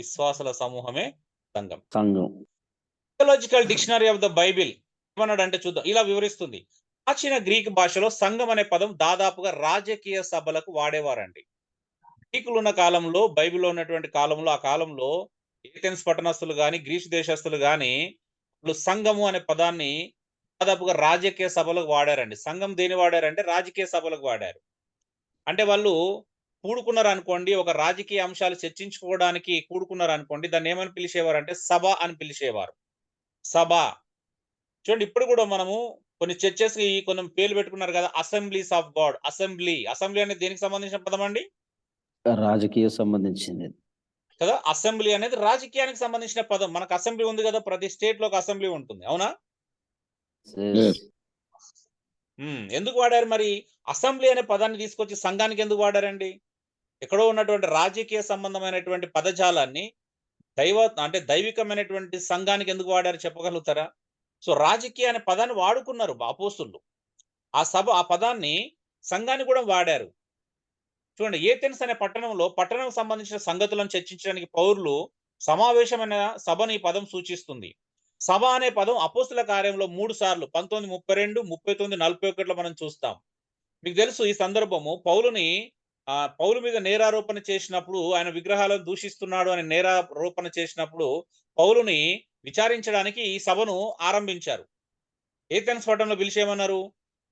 విశ్వాసుల సమూహమే సంఘం. సంఘం. Theological dictionary of the Bible ఏమన్నాడంటే చూద్దాం. ఇలా వివరిస్తుంది. ప్రాచీన గ్రీక్ భాషలో సంఘం అనే పదం దాదాపుగా రాజకీయ సభలకు వాడేవారండి. గ్రీకులు ఉన్న కాలంలో, బైబిల్లో ఉన్నటువంటి కాలంలో, ఆ కాలంలో ఏథెన్స్ పట్టణస్థులు గాని, గ్రీసు దేశస్థులు గాని వాళ్ళు సంఘము అనే పదాన్ని దాదాపుగా రాజకీయ సభలకు వాడారండి. సంఘం దేని వాడారంటే రాజకీయ సభలకు వాడారు. అంటే వాళ్ళు కూడుకున్నారు అనుకోండి, ఒక రాజకీయ అంశాలు చర్చించుకోవడానికి కూడుకున్నారు అనుకోండి, దాన్ని ఏమని పిలిచేవారంటే సభ అని పిలిచేవారు. సభ. చూడండి ఇప్పుడు కూడా మనము కొన్ని చర్చెస్ కి కొన్ని పేర్లు పెట్టుకున్నారు కదా, అసెంబ్లీస్ ఆఫ్ గాడ్. అసెంబ్లీ అనేది దేనికి సంబంధించిన పదం అండి? రాజకీయ సంబంధించింది కదా. అసెంబ్లీ అనేది రాజకీయానికి సంబంధించిన పదం. మనకు అసెంబ్లీ ఉంది కదా, ప్రతి స్టేట్ లో ఒక అసెంబ్లీ ఉంటుంది, అవునా? ఎందుకు వాడారు మరి? అసెంబ్లీ అనే పదాన్ని తీసుకొచ్చి సంఘానికి ఎందుకు వాడారండి? ఎక్కడో ఉన్నటువంటి రాజకీయ సంబంధమైనటువంటి పదజాలాన్ని దైవికమైనటువంటి సంఘానికి ఎందుకు వాడారు చెప్పగలుగుతారా? సో రాజకీయ అనే పదాన్ని వాడుకున్నారు అపోస్తులు. ఆ పదాన్ని సంఘానికి కూడా వాడారు. చూడండి, ఏథెన్స్ అనే పట్టణం సంబంధించిన సంగతులను చర్చించడానికి పౌరులు సమావేశమైన సభని ఈ పదం సూచిస్తుంది. సభ అనే పదం అపోస్తుల కార్యంలో 3 సార్లు 19:32, 39, 41 మనం చూస్తాం. మీకు తెలుసు ఈ సందర్భము పౌలు మీద నేరారోపణ చేసినప్పుడు, ఆయన విగ్రహాలను దూషిస్తున్నాడు అని నేరారోపణ చేసినప్పుడు పౌలుని విచారించడానికి ఈ సభను ఆరంభించారు. ఏథెన్స్ పట్టణంలో పిలిచి ఏమన్నారు?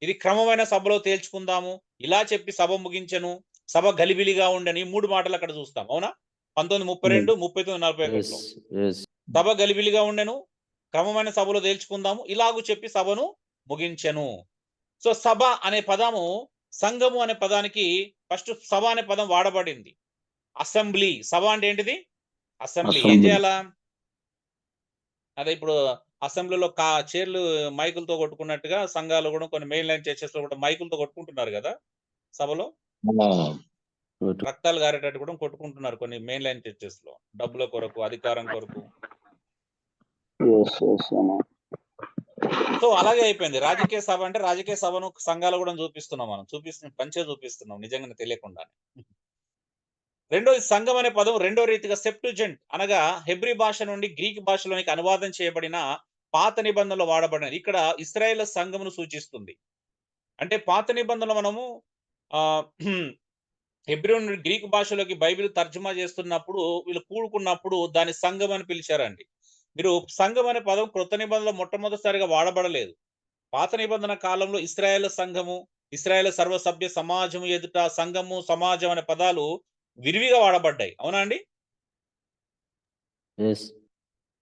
ఇది క్రమమైన సభలో తేల్చుకుందాము. ఇలా చెప్పి సభ ముగించెను. సభ గలిబిలిగా ఉండని 3 మాటలు అక్కడ చూస్తాం, అవునా? 19:32, 39, 41లో సభ గలిబిలిగా ఉండెను, క్రమమైన సభలో తేల్చుకుందాము, ఇలాగూ చెప్పి సభను ముగించెను. సో సభ అనే పదము సంఘము అనే పదానికి ఫస్ట్ సభ అనే పదం వాడబడింది. అసెంబ్లీ. సభ అంటే ఏంటిది? అసెంబ్లీ. ఏం చేయాలా? అదే ఇప్పుడు అసెంబ్లీలో చైర్లు మైకులతో కొట్టుకున్నట్టుగా సంఘాలు కూడా కొన్ని మెయిన్ లైన్ చర్చెస్ లో కూడా మైకులతో కొట్టుకుంటున్నారు కదా సభలో. రక్తాలు గారేటట్టు కూడా కొట్టుకుంటున్నారు కొన్ని మెయిన్ లైన్ చర్చెస్ లో, డబ్బుల కొరకు, అధికారం కొరకు. సో అలాగే అయిపోయింది. రాజకీయ సభ అంటే రాజకీయ సభను సంఘాలు కూడా చూపిస్తున్నాం, మనం చూపిస్తున్నాం నిజంగానే తెలియకుండానే. రెండోది, సంఘం అనే పదం రెండో రీతిగా సెప్టుజెంట్ అనగా హెబ్రీ భాష నుండి గ్రీక్ భాషలోనికి అనువాదం చేయబడిన పాత నిబంధనలో వాడబడినది. ఇక్కడ ఇశ్రాయేలు సంఘమును సూచిస్తుంది. అంటే పాత నిబంధనలో మనము హెబ్రీ నుండి గ్రీక్ భాషలోకి బైబిల్ తర్జుమా చేస్తున్నప్పుడు వీళ్ళు కూడుకున్నప్పుడు దాని సంఘం అని పిలిచారండి. మీరు సంఘం అనే పదం క్రొత్త నిబంధనలో మొట్టమొదటిసారిగా వాడబడలేదు. పాత నిబంధన కాలంలో ఇశ్రాయేలు సంఘము, ఇశ్రాయేలు సర్వసభ్య సమాజము ఎదుట సంఘము, సమాజం అనే పదాలు విరివిగా వాడబడ్డాయి, అవునా అండి?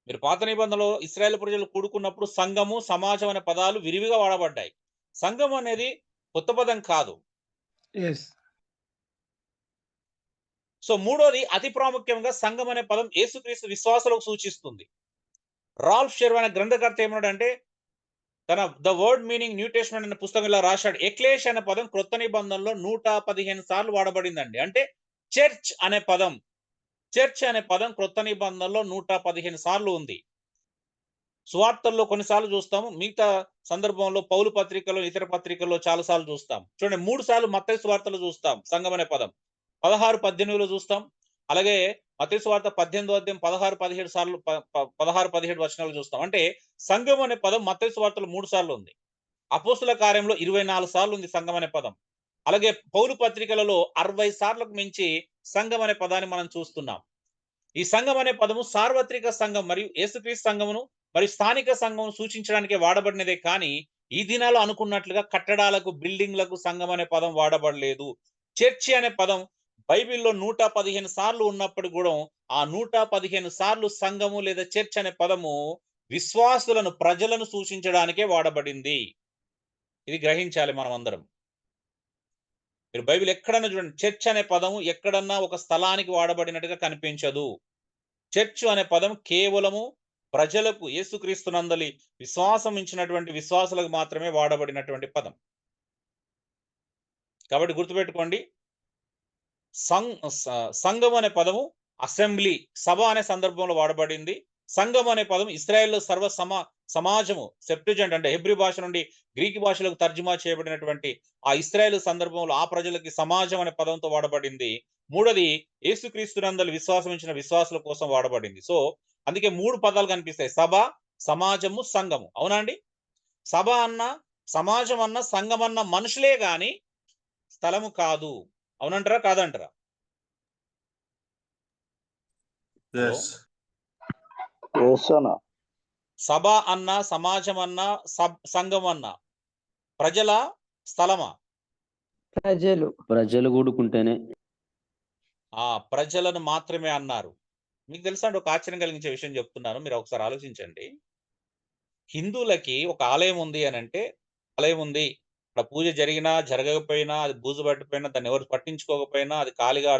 మీరు పాత నిబంధనలో ఇశ్రాయేలు ప్రజలు కూడుకున్నప్పుడు సంఘము, సమాజం అనే పదాలు విరివిగా వాడబడ్డాయి. సంఘం అనేది కొత్త పదం కాదు. సో మూడోది, అతి ప్రాముఖ్యంగా సంఘం అనే పదం యేసుక్రీస్తు విశ్వాసులకు సూచిస్తుంది. రాల్ఫ్ షెర్వ్ అనే గ్రంథకర్త ఏమన్నాడంటే, తన the word meaning new testament అనే పుస్తకం ఇలా రాశాడు. ఎక్లేష్ అనే పదం క్రొత్త నిబంధనలో 115 సార్లు వాడబడిందండి. అంటే చర్చ్ అనే పదం క్రొత్త నిబంధనలో 115 సార్లు ఉంది. సువార్తల్లో కొన్నిసార్లు చూస్తాము, మిగతా సందర్భంలో పౌలు పత్రికలో, ఇతర పత్రికల్లో చాలా సార్లు చూస్తాం. చూడండి, 3 సార్లు మత్తయి సువార్తలో చూస్తాం సంఘం అనే పదం. 16-18లో చూస్తాం. అలాగే మత్తయి సువార్త 18వ అధ్యాయం 16-17 సార్లు 16-17 వచనాలు చూస్తాం. అంటే సంఘం అనే పదం మత్తయి సువార్తలో 3 సార్లు ఉంది. అపోస్తుల కార్యంలో 24 సార్లు ఉంది సంఘం అనే పదం. అలాగే పౌలు పత్రికలలో 60 సార్లకు మించి సంఘం అనే పదాన్ని మనం చూస్తున్నాం. ఈ సంఘం అనే పదము సార్వత్రిక సంఘం మరియు యేసుక్రీస్తు సంఘమును మరియు స్థానిక సంఘం సూచించడానికి వాడబడినదే కానీ ఈ దినాలు అనుకున్నట్లుగా కట్టడాలకు, బిల్డింగ్లకు సంఘం అనే పదం వాడబడలేదు. చర్చి అనే పదం బైబిల్లో 115 సార్లు ఉన్నప్పుడు కూడా ఆ 115 సార్లు సంఘము లేదా చర్చ్ అనే పదము విశ్వాసులను, ప్రజలను సూచించడానికే వాడబడింది. ఇది గ్రహించాలి మనం అందరం. మీరు బైబిల్ ఎక్కడన్నా చూడండి, చర్చ్ అనే పదము ఎక్కడన్నా ఒక స్థలానికి వాడబడినట్టుగా కనిపించదు. చర్చ్ అనే పదం కేవలము ప్రజలకు, యేసుక్రీస్తునందలి విశ్వాసం ఇచ్చినటువంటి విశ్వాసులకు మాత్రమే వాడబడినటువంటి పదం. కాబట్టి గుర్తుపెట్టుకోండి, సంఘం అనే పదము అసెంబ్లీ, సభ అనే సందర్భంలో వాడబడింది. సంఘం అనే పదం ఇశ్రాయేల్లో సమాజము, సెప్టుజెంట్ అంటే హెబ్రీ భాష నుండి గ్రీకు భాషలకు తర్జుమా చేయబడినటువంటి ఆ ఇశ్రాయేలు సందర్భంలో ఆ ప్రజలకి సమాజం అనే పదంతో వాడబడింది. మూడోది యేసుక్రీస్తునందలి విశ్వాసం ఉంచిన విశ్వాసుల కోసం వాడబడింది. సో అందుకే 3 పదాలు కనిపిస్తాయి: సభ, సమాజము, సంఘము. అవునా అండి? సభ అన్న, సమాజం అన్న, సంఘం అన్న మనుషులే గాని స్థలము కాదు. అవునంటారా కాదంటారా? సభ అన్న, సమాజం అన్న, సంఘం అన్న ప్రజల స్థలమా? ప్రజలు కూడుకుంటేనే. ప్రజలను మాత్రమే అన్నారు. మీకు తెలుసా అండి, ఒక ఆశ్చర్యం కలిగించే విషయం చెప్తున్నాను, మీరు ఒకసారి ఆలోచించండి. హిందువులకి ఒక ఆలయం ఉంది అని అంటే, ఆలయం ఉంది, అక్కడ పూజ జరిగినా జరగకపోయినా, అది బూజు పట్టిపోయినా, దాన్ని ఎవరు పట్టించుకోకపోయినా, అది ఖాళీగా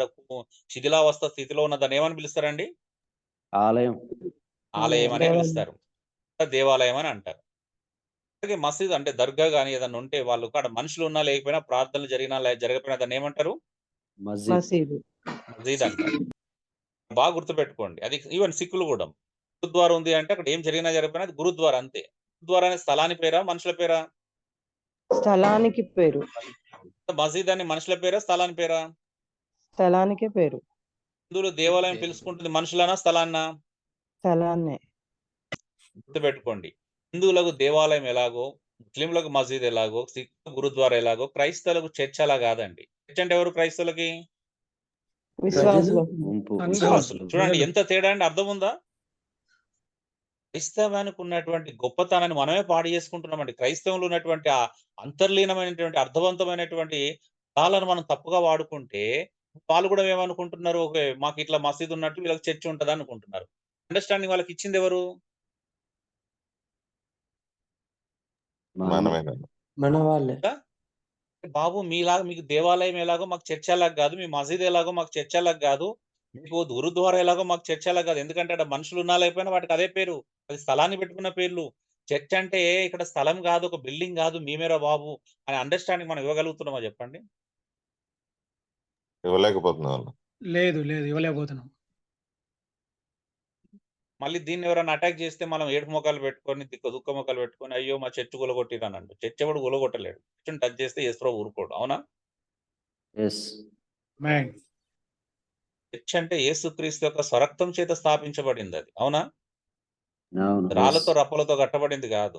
శిథిలావస్థ స్థితిలో ఉన్న దాన్ని ఏమని పిలుస్తారండి? ఆలయం. ఆలయం అనే పిలుస్తారు, దేవాలయం అని అంటారు. అలాగే మసీద్ అంటే దర్గా కానీ ఏదన్నా ఉంటే, వాళ్ళు కాడ మనుషులు ఉన్నా లేకపోయినా, ప్రార్థనలు జరిగినా జరగకపోయినా దాన్ని ఏమంటారు? మసీద్ అంటారు. బాగా గుర్తుపెట్టుకోండి. అది ఈవెన్ సిక్కులు కూడా గురుద్వారా ఉంది అంటే అక్కడ ఏం జరిగినా జరగకపోయినా అది గురుద్వారా అంతే. గురుద్వారా అనే స్థలాని పేరా, మనుషుల పేరా? స్థలానికి పేరు. మసీద్ అని మనుషుల పేరా, స్థలాని పేరా? స్థలానికే పేరు. హిందువులు దేవాలయం పిలుచుకుంటుంది మనుషులనా, స్థలాన్నా? స్థలాన్నే. గుర్తుపెట్టుకోండి. హిందువులకు దేవాలయం ఎలాగో, ముస్లింలకు మసీద్ ఎలాగో, సిక్కులకు గురుద్వారా ఎలాగో, క్రైస్తవులకు చర్చ్ అలా కాదండి. చర్చ్ అంటే ఎవరు? క్రైస్తవులకి విశ్వాసులు. చూడండి ఎంత తేడా అండి, అర్థం ఉందా? క్రైస్తవానికి ఉన్నటువంటి గొప్పతనాన్ని మనమే పాడు చేసుకుంటున్నామండి. క్రైస్తవంలో ఉన్నటువంటి ఆ అంతర్లీనమైనటువంటి అర్థవంతమైనటువంటి పదాలను మనం తప్పుగా వాడుకుంటే, వాళ్ళు కూడా ఏమనుకుంటున్నారు, ఓకే మాకు ఇట్లా మసీద్ ఉన్నట్టు వీళ్ళకి చర్చ్ ఉంటది అనుకుంటున్నారు. అండర్స్టాండింగ్ వాళ్ళకి ఇచ్చింది ఎవరు? మన వాళ్ళే. బాబు మీలాగా మీకు దేవాలయం ఎలాగో మాకు చర్చ్ అలాగా కాదు, మీ మసీద్ ఎలాగో మాకు చర్చ్ అలాగా కాదు, మీకు గురుద్వారా ఎలాగో మాకు చర్చ్ అలాగా కాదు. ఎందుకంటే అక్కడ మనుషులు ఉన్నా లేకపోయినా వాటికి అదే పేరు, అది స్థలాన్ని పెట్టుకున్న పేర్లు. చర్చ్ అంటే ఇక్కడ స్థలం కాదు, ఒక బిల్డింగ్ కాదు, మేమేరా బాబు అనే అండర్స్టాండింగ్ మనం ఇవ్వగలుగుతున్నామా చెప్పండి? ఇవ్వలేకపోతున్నాం. లేదు ఇవ్వలేకపోతున్నాం. మళ్ళీ దీన్ని ఎవరైనా అటాక్ చేస్తే మనం ఏడు మొక్కలు పెట్టుకొని, దుఃఖ మొక్కలు పెట్టుకొని, అయ్యో మా చర్చ్ గులగొట్టిరనండి. చర్చ్ ఎవడు గులగొట్టలేడు. చర్చ్ టచ్ చేస్తే యేసుప్రభు ఊరుకోడు. అవునా? చర్చ్ అంటే యేసుక్రీస్తు యొక్క స్వరక్తం చేత స్థాపించబడింది అది. అవునా? రాళ్లతో రప్పలతో కట్టబడింది కాదు.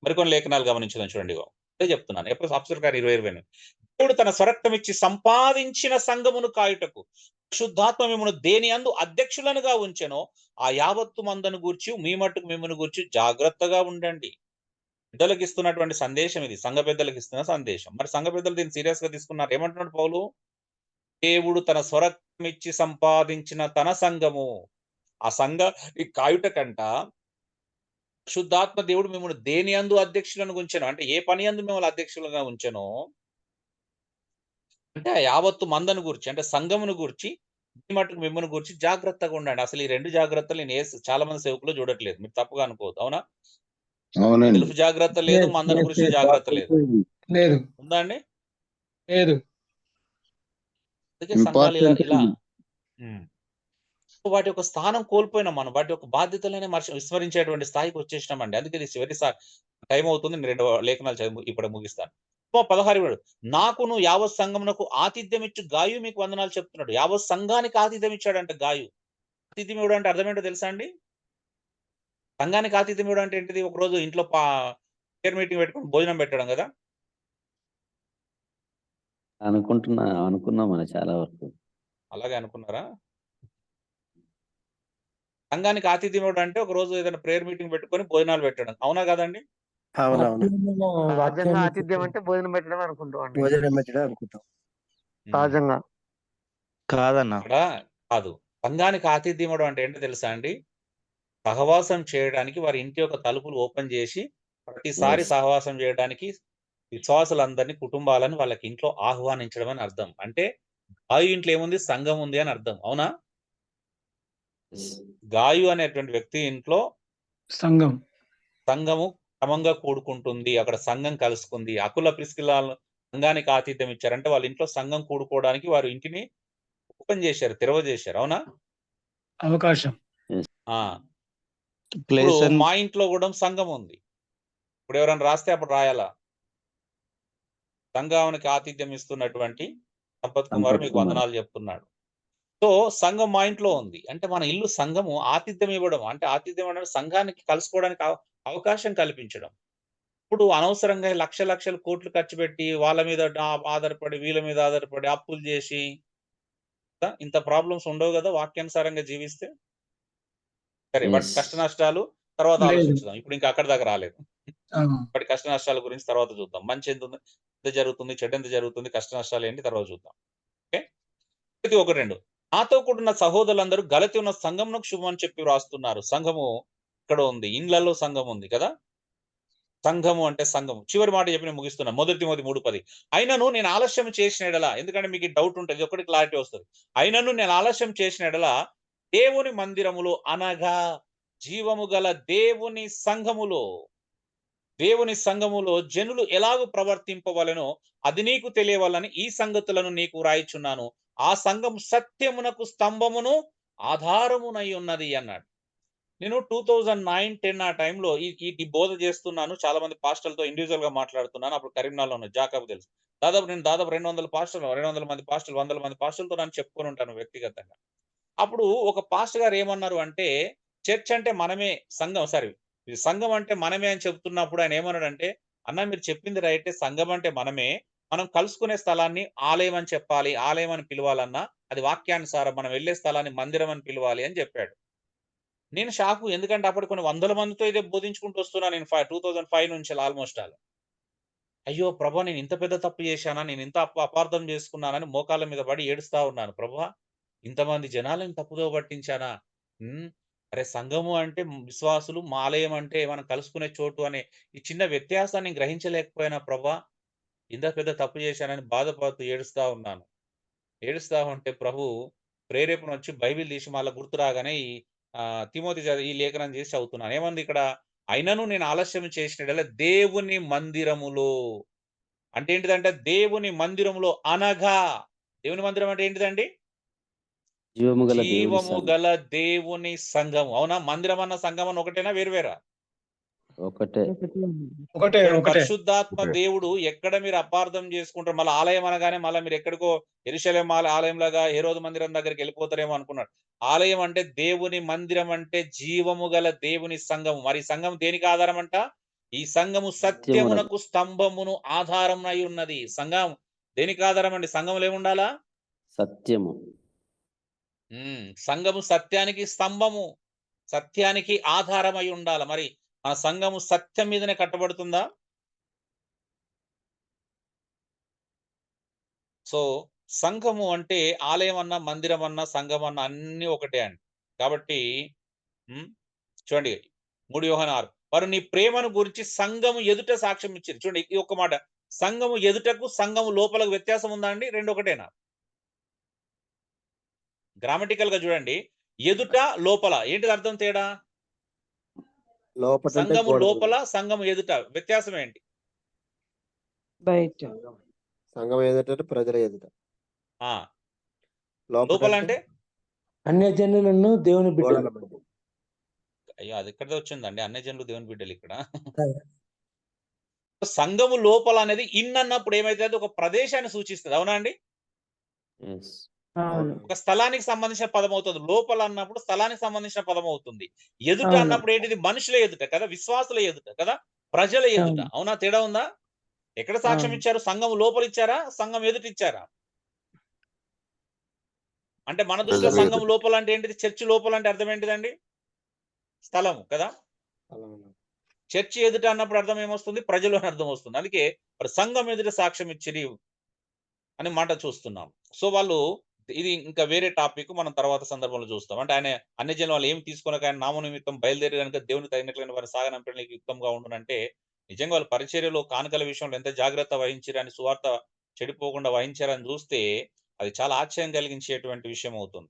మరికొన్ని లేఖనాలు గమనించడం చూడండి. అదే చెప్తున్నాను. ఎప్పుడు అప్సర్ గారు 20 దేవుడు తన స్వరక్తం ఇచ్చి సంపాదించిన సంఘమును కాయుటకు శుద్ధాత్మ మిమ్మను దేని అందు అధ్యక్షులనుగా ఉంచెనో ఆ యావత్తు మందను గూర్చి మీ మట్టుకు మిమ్మల్ని గూర్చి జాగ్రత్తగా ఉండండి. పెద్దలకు ఇస్తున్నటువంటి సందేశం ఇది, సంఘ పెద్దలకు ఇస్తున్న సందేశం. మరి సంఘ పెద్దలు దీన్ని సీరియస్ గా తీసుకున్నారు. ఏమంటున్నాడు పౌలు? దేవుడు తన స్వరక్తం ఇచ్చి సంపాదించిన తన సంఘము, ఆ సంఘ ఈ కాయుట కంట శుద్ధాత్మ దేవుడు మిమ్మల్ని దేని అందు అధ్యక్షులను ఉంచెను అంటే, ఏ పని అందు మిమ్మల్ని అధ్యక్షులుగా ఉంచెనో అంటే ఆ యావత్తు మందను గురించి, అంటే సంఘమును గురించి, మీ మట్టుకు మిమ్మల్ని గురించి జాగ్రత్తగా ఉండండి. అసలు ఈ 2 జాగ్రత్తలు నేను చాలా మంది సేవకులు చూడట్లేదు. మీరు తప్పుగా అనుకోవద్దు. అవునా? సెల్ఫ్ జాగ్రత్త లేదు, మందను గురించి జాగ్రత్త లేదు. ఉందా అండి? లేదు. అందుకే సంఘాలు ఇలా వాటి యొక్క స్థానం కోల్పోయినాం మనం, వాటి యొక్క బాధ్యతలనే విస్మరించేటువంటి స్థాయికి వచ్చేసినామండి. అందుకే ఇది చివరి టైం అవుతుంది. నేను 2 లేఖనాలు చదివి ఇప్పుడు ముగిస్తాను. 16 నాకును యావత్ సంఘమునకు ఆతిథ్యం ఇచ్చు గాయు మీకు వందనాలు చెప్తున్నాడు. యావత్ సంఘానికి ఆతిథ్యం ఇచ్చాడంట గాయు. ఆతిథ్యం ఇవ్వడం అంటే అర్థం ఏంటో తెలుసా అండి? సంఘానికి ఆతిథ్యం ఇవ్వడం అంటే ఏంటిది? ఒకరోజు ఇంట్లో ప్రేయర్ మీటింగ్ పెట్టుకుని భోజనం పెట్టడం కదా. అనుకున్నాం చాలా వరకు. అలాగే అనుకున్నారా? సంఘానికి ఆతిథ్యం ఇవ్వడం అంటే ఒక రోజు ఏదైనా ప్రేయర్ మీటింగ్ పెట్టుకొని భోజనాలు పెట్టడం. అవునా కదండి? సహజంగా ఆతిథ్యం అంటే భోజనం పెట్టడం అనుకుంటాం. భోజనం పెట్టడం అనుకుంటాం. సహజంగా కాదన్నా. కాదు. సంఘానికి ఆతిథ్యం ఇవ్వడం అంటే ఏంటో తెలుసా అండి? సహవాసం చేయడానికి వారి ఇంటి యొక్క తలుపులు ఓపెన్ చేసి ప్రతిసారి సహవాసం చేయడానికి విశ్వాసులందరినీ, కుటుంబాలను వాళ్ళకి ఇంట్లో ఆహ్వానించడం అని అర్థం. అంటే గాయు ఇంట్లో ఏముంది? సంఘం ఉంది అని అర్థం. అవునా? గాయు అనేటువంటి వ్యక్తి ఇంట్లో సంఘము క్రమంగా కూడుకుంటుంది. అక్కడ సంఘం కలుసుకుంది. అకుల ప్రిస్కిల్లాను సంఘానికి ఆతిథ్యం ఇచ్చారు. అంటే వాళ్ళ ఇంట్లో సంఘం కూడుకోవడానికి వారు ఇంటిని ఓపెన్ చేశారు, తెరవజేశారు. అవునా? అవకాశం. ఆ! ఇప్పుడు మా ఇంట్లో కూడా సంఘం ఉంది. ఇప్పుడు ఎవరైనా రాస్తే అప్పుడు రాయాలా? సంఘానికి ఆతిథ్యం ఇస్తున్నటువంటి సంపత్ కుమార్ మీకు వందనాలు చెప్తున్నాడు. సో సంఘం మా ఇంట్లో ఉంది. అంటే మన ఇల్లు సంఘము ఆతిథ్యం ఇవ్వడం. అంటే ఆతిథ్యం అంటే సంఘానికి కలుసుకోవడానికి అవకాశం కల్పించడం. ఇప్పుడు అనవసరంగా లక్షలు కోట్లు ఖర్చు పెట్టి వాళ్ళ మీద ఆధారపడి, వీళ్ళ మీద ఆధారపడి అప్పులు చేసి ఇంత ప్రాబ్లమ్స్ ఉండవు కదా వాక్యానుసారంగా జీవిస్తే. సరే వాటి కష్ట నష్టాలు తర్వాత ఆలోచించుదాం. ఇప్పుడు ఇంకా అక్కడి దాకా రాలేదు. వాటి కష్ట నష్టాల గురించి తర్వాత చూద్దాం. మంచి ఎంత జరుగుతుంది, చెడ్డ ఎంత జరుగుతుంది, కష్ట నష్టాలు ఏంటి తర్వాత చూద్దాం. ఓకే, 1:2 నాతో కూడిన సహోదరులందరూ గలతి ఉన్న సంఘమునకు శుభం అని చెప్పి వ్రాస్తున్నారు. సంఘము ఇక్కడ ఉంది, ఇండ్లలో సంఘం ఉంది కదా. సంఘము అంటే సంఘము. చివరి మాట చెప్పి నేను ముగిస్తున్నా. 1 తిమోతి 3:10 అయినను నేను ఆలస్యం చేసిన ఎడల, ఎందుకంటే మీకు డౌట్ ఉంటుంది, ఒకటి క్లారిటీ వస్తుంది. అయినను నేను ఆలస్యం చేసిన ఎడల దేవుని మందిరములో అనగా జీవము గల దేవుని సంఘములో జనులు ఎలాగూ ప్రవర్తింపవలెనో అది నీకు తెలియవలని ఈ సంగతులను నీకు రాయిచున్నాను. ఆ సంఘం సత్యమునకు స్తంభమును ఆధారమునై ఉన్నది అన్నాడు. నేను 2009-10 ఆ టైంలో ఈ బోధ చేస్తున్నాను. చాలా మంది పాస్టర్లతో ఇండివిజువల్ గా మాట్లాడుతున్నాను. అప్పుడు కరీంనగర్లో ఉన్న జాకబ్ తెలుసు. నేను 200 పాస్టర్లు, 200 మంది పాస్టర్లు, 100 మంది పాస్టర్లతో నన్ను చెప్పుకొని ఉంటాను వ్యక్తిగతంగా. అప్పుడు ఒక పాస్టర్ గారు ఏమన్నారు అంటే, చర్చ్ అంటే మనమే, సంఘం అంటే మనమే అని చెప్తున్నప్పుడు ఆయన ఏమన్నాడంటే, అన్న మీరు చెప్పింది రైటే, సంఘం అంటే మనమే, మనం కలుసుకునే స్థలాన్ని ఆలయం అని చెప్పాలి, ఆలయం అని పిలవాలన్నా అది వాక్యానుసారం, మనం వెళ్ళే స్థలాన్ని మందిరం అని పిలవాలి అని చెప్పాడు. నేను షాకు. ఎందుకంటే అప్పుడు కొన్ని 100 మందితో ఇదే బోధించుకుంటూ వస్తున్నా నేను 2005 నుంచి ఆల్మోస్ట్ అయ్యో ప్రభా, నేను ఇంత పెద్ద తప్పు చేశానా, నేను ఇంత అపార్థం చేసుకున్నానని మోకాళ్ళ మీద పడి ఏడుస్తా ఉన్నాను. ప్రభా, ఇంతమంది జనాలను తప్పుదో పట్టించానా? అరే సంఘము అంటే విశ్వాసులు, ఆలయం అంటే మనం కలుసుకునే చోటు అనే ఈ చిన్న వ్యత్యాసాన్ని గ్రహించలేకపోయినా ప్రభా, ఇంత పెద్ద తప్పు చేశానని బాధపడుతూ ఏడుస్తా ఉన్నాను. ఏడుస్తా ఉంటే ప్రభు ప్రేరేపణ వచ్చి బైబిల్ తీసి మళ్ళీ గుర్తు రాగానే తిమోతి ఈ లేఖనం చేసి చదువుతున్నాను. ఏమంది ఇక్కడ? అయినను నేను ఆలస్యం చేసిన దేవుని మందిరములో అంటే ఏంటిదంటే, దేవుని మందిరములో అనగా, దేవుని మందిరం అంటే ఏంటిదండి? జీవము గల దేవుని సంఘము. అవునా? మందిరం అన్న సంఘం అన్న ఒకటేనా, వేరువేరా? ఒకటే. పరిశుద్ధాత్మ దేవుడు ఎక్కడ మీరు అపార్థం చేసుకుంటారు. మళ్ళీ ఆలయం అనగానే మళ్ళీ మీరు ఎక్కడికో యెరూషలేము ఆలయంలాగా హేరోదు మందిరం దగ్గరికి వెళ్ళిపోతారేమో అనుకున్నాడు. ఆలయం అంటే దేవుని మందిరం అంటే జీవము గల దేవుని సంఘము. మరి సంఘం దేనికి ఆధారం అంట? ఈ సంఘము సత్యమునకు స్తంభమును ఆధారం అయి ఉన్నది. సంఘం దేనికి ఆధారం అండి? సంఘములు ఏముండాలా? సత్యము. సంఘము సత్యానికి స్తంభము, సత్యానికి ఆధారమై ఉండాలి. మరి మన సంఘము సత్యం మీదనే కట్టబడుతుందా? సో సంఘము అంటే ఆలయం అన్నా, మందిరం అన్నా, సంఘం అన్నా అన్ని ఒకటే అండి. కాబట్టి చూడండి 3 యోహాను 6 వారు నీ ప్రేమను గురించి సంఘము ఎదుట సాక్ష్యం ఇచ్చారు. చూడండి ఈ ఒక్క మాట, సంఘము ఎదుటకు సంఘము లోపలకు వ్యత్యాసం ఉందా అండి? రెండు ఒకటేనా? గ్రామటికల్ గా చూడండి, ఎదుట లోపల ఏంటిది అర్థం తేడా? సంఘము లోపల, సంఘము ఎదుట వ్యత్యాసం ఏంటి? బయట. సంఘం ఎదుట, ప్రజల ఎదుట. లోపల అంటే అన్యజనులను దేవుని బిడ్డలు. అయ్యో అది ఎక్కడ వచ్చిందండి? అన్యజనులు దేవుని బిడ్డలు ఇక్కడ. సంఘము లోపల అనేది ఇన్ అన్నప్పుడు ఏమైతే ఒక ప్రదేశాన్ని సూచిస్తుంది. అవునా అండి? ఒక స్థలానికి సంబంధించిన పదం అవుతుంది. లోపల అన్నప్పుడు స్థలానికి సంబంధించిన పదం అవుతుంది. ఎదుట అన్నప్పుడు ఏంటిది? మనుషుల ఎదుట కదా, విశ్వాసుల ఎదుట కదా, ప్రజల ఎదుట. అవునా? తేడా ఉందా? ఎక్కడ సాక్ష్యం ఇచ్చారు? సంఘం లోపల ఇచ్చారా, సంఘం ఎదుట ఇచ్చారా? అంటే మన దృష్టిలో సంఘం లోపల అంటే ఏంటిది? చర్చి లోపల అంటే అర్థం ఏంటిదండి? స్థలము కదా. చర్చి ఎదుట అన్నప్పుడు అర్థం ఏమొస్తుంది? ప్రజలు అని అర్థం వస్తుంది. అందుకే మరి సంఘం ఎదుట సాక్ష్యం ఇచ్చిరి అని మాట చూస్తున్నాం. సో వాళ్ళు ఇది ఇంకా వేరే టాపిక్, మనం తర్వాత సందర్భంలో చూస్తాం. అంటే ఆయన అన్ని జనం వాళ్ళు ఏమి తీసుకున్నాక ఆయన నామ నిమిత్తం బయలుదేరి కనుక దేవుని తగినట్లైన వారి సాగనంపడానికి యుక్తంగా ఉండునంటే, నిజంగా వాళ్ళ పరిచర్యలో కానుకల విషయంలో ఎంత జాగ్రత్త వహించారని, సువార్త చెడిపోకుండా వహించారని చూస్తే అది చాలా ఆశ్చర్యం కలిగించేటువంటి విషయం అవుతుంది.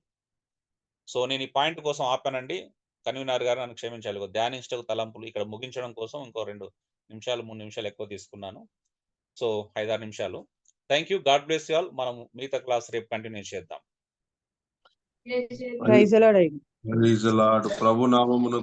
సో నేను ఈ పాయింట్ కోసం ఆపానండి. కన్వీనర్ గారు నన్ను క్షమించాలి. ధ్యానించటకు తలంపులు ఇక్కడ ముగించడం కోసం ఇంకో 2 నిమిషాలు 3 నిమిషాలు ఎక్కువ తీసుకున్నాను. సో 5-6 నిమిషాలు. Thank you. God bless you all. మనం మిగతా క్లాస్ రేపు కంటిన్యూ చేద్దాం. Praise the Lord. Praise the Lord. ప్రభు నామమునకు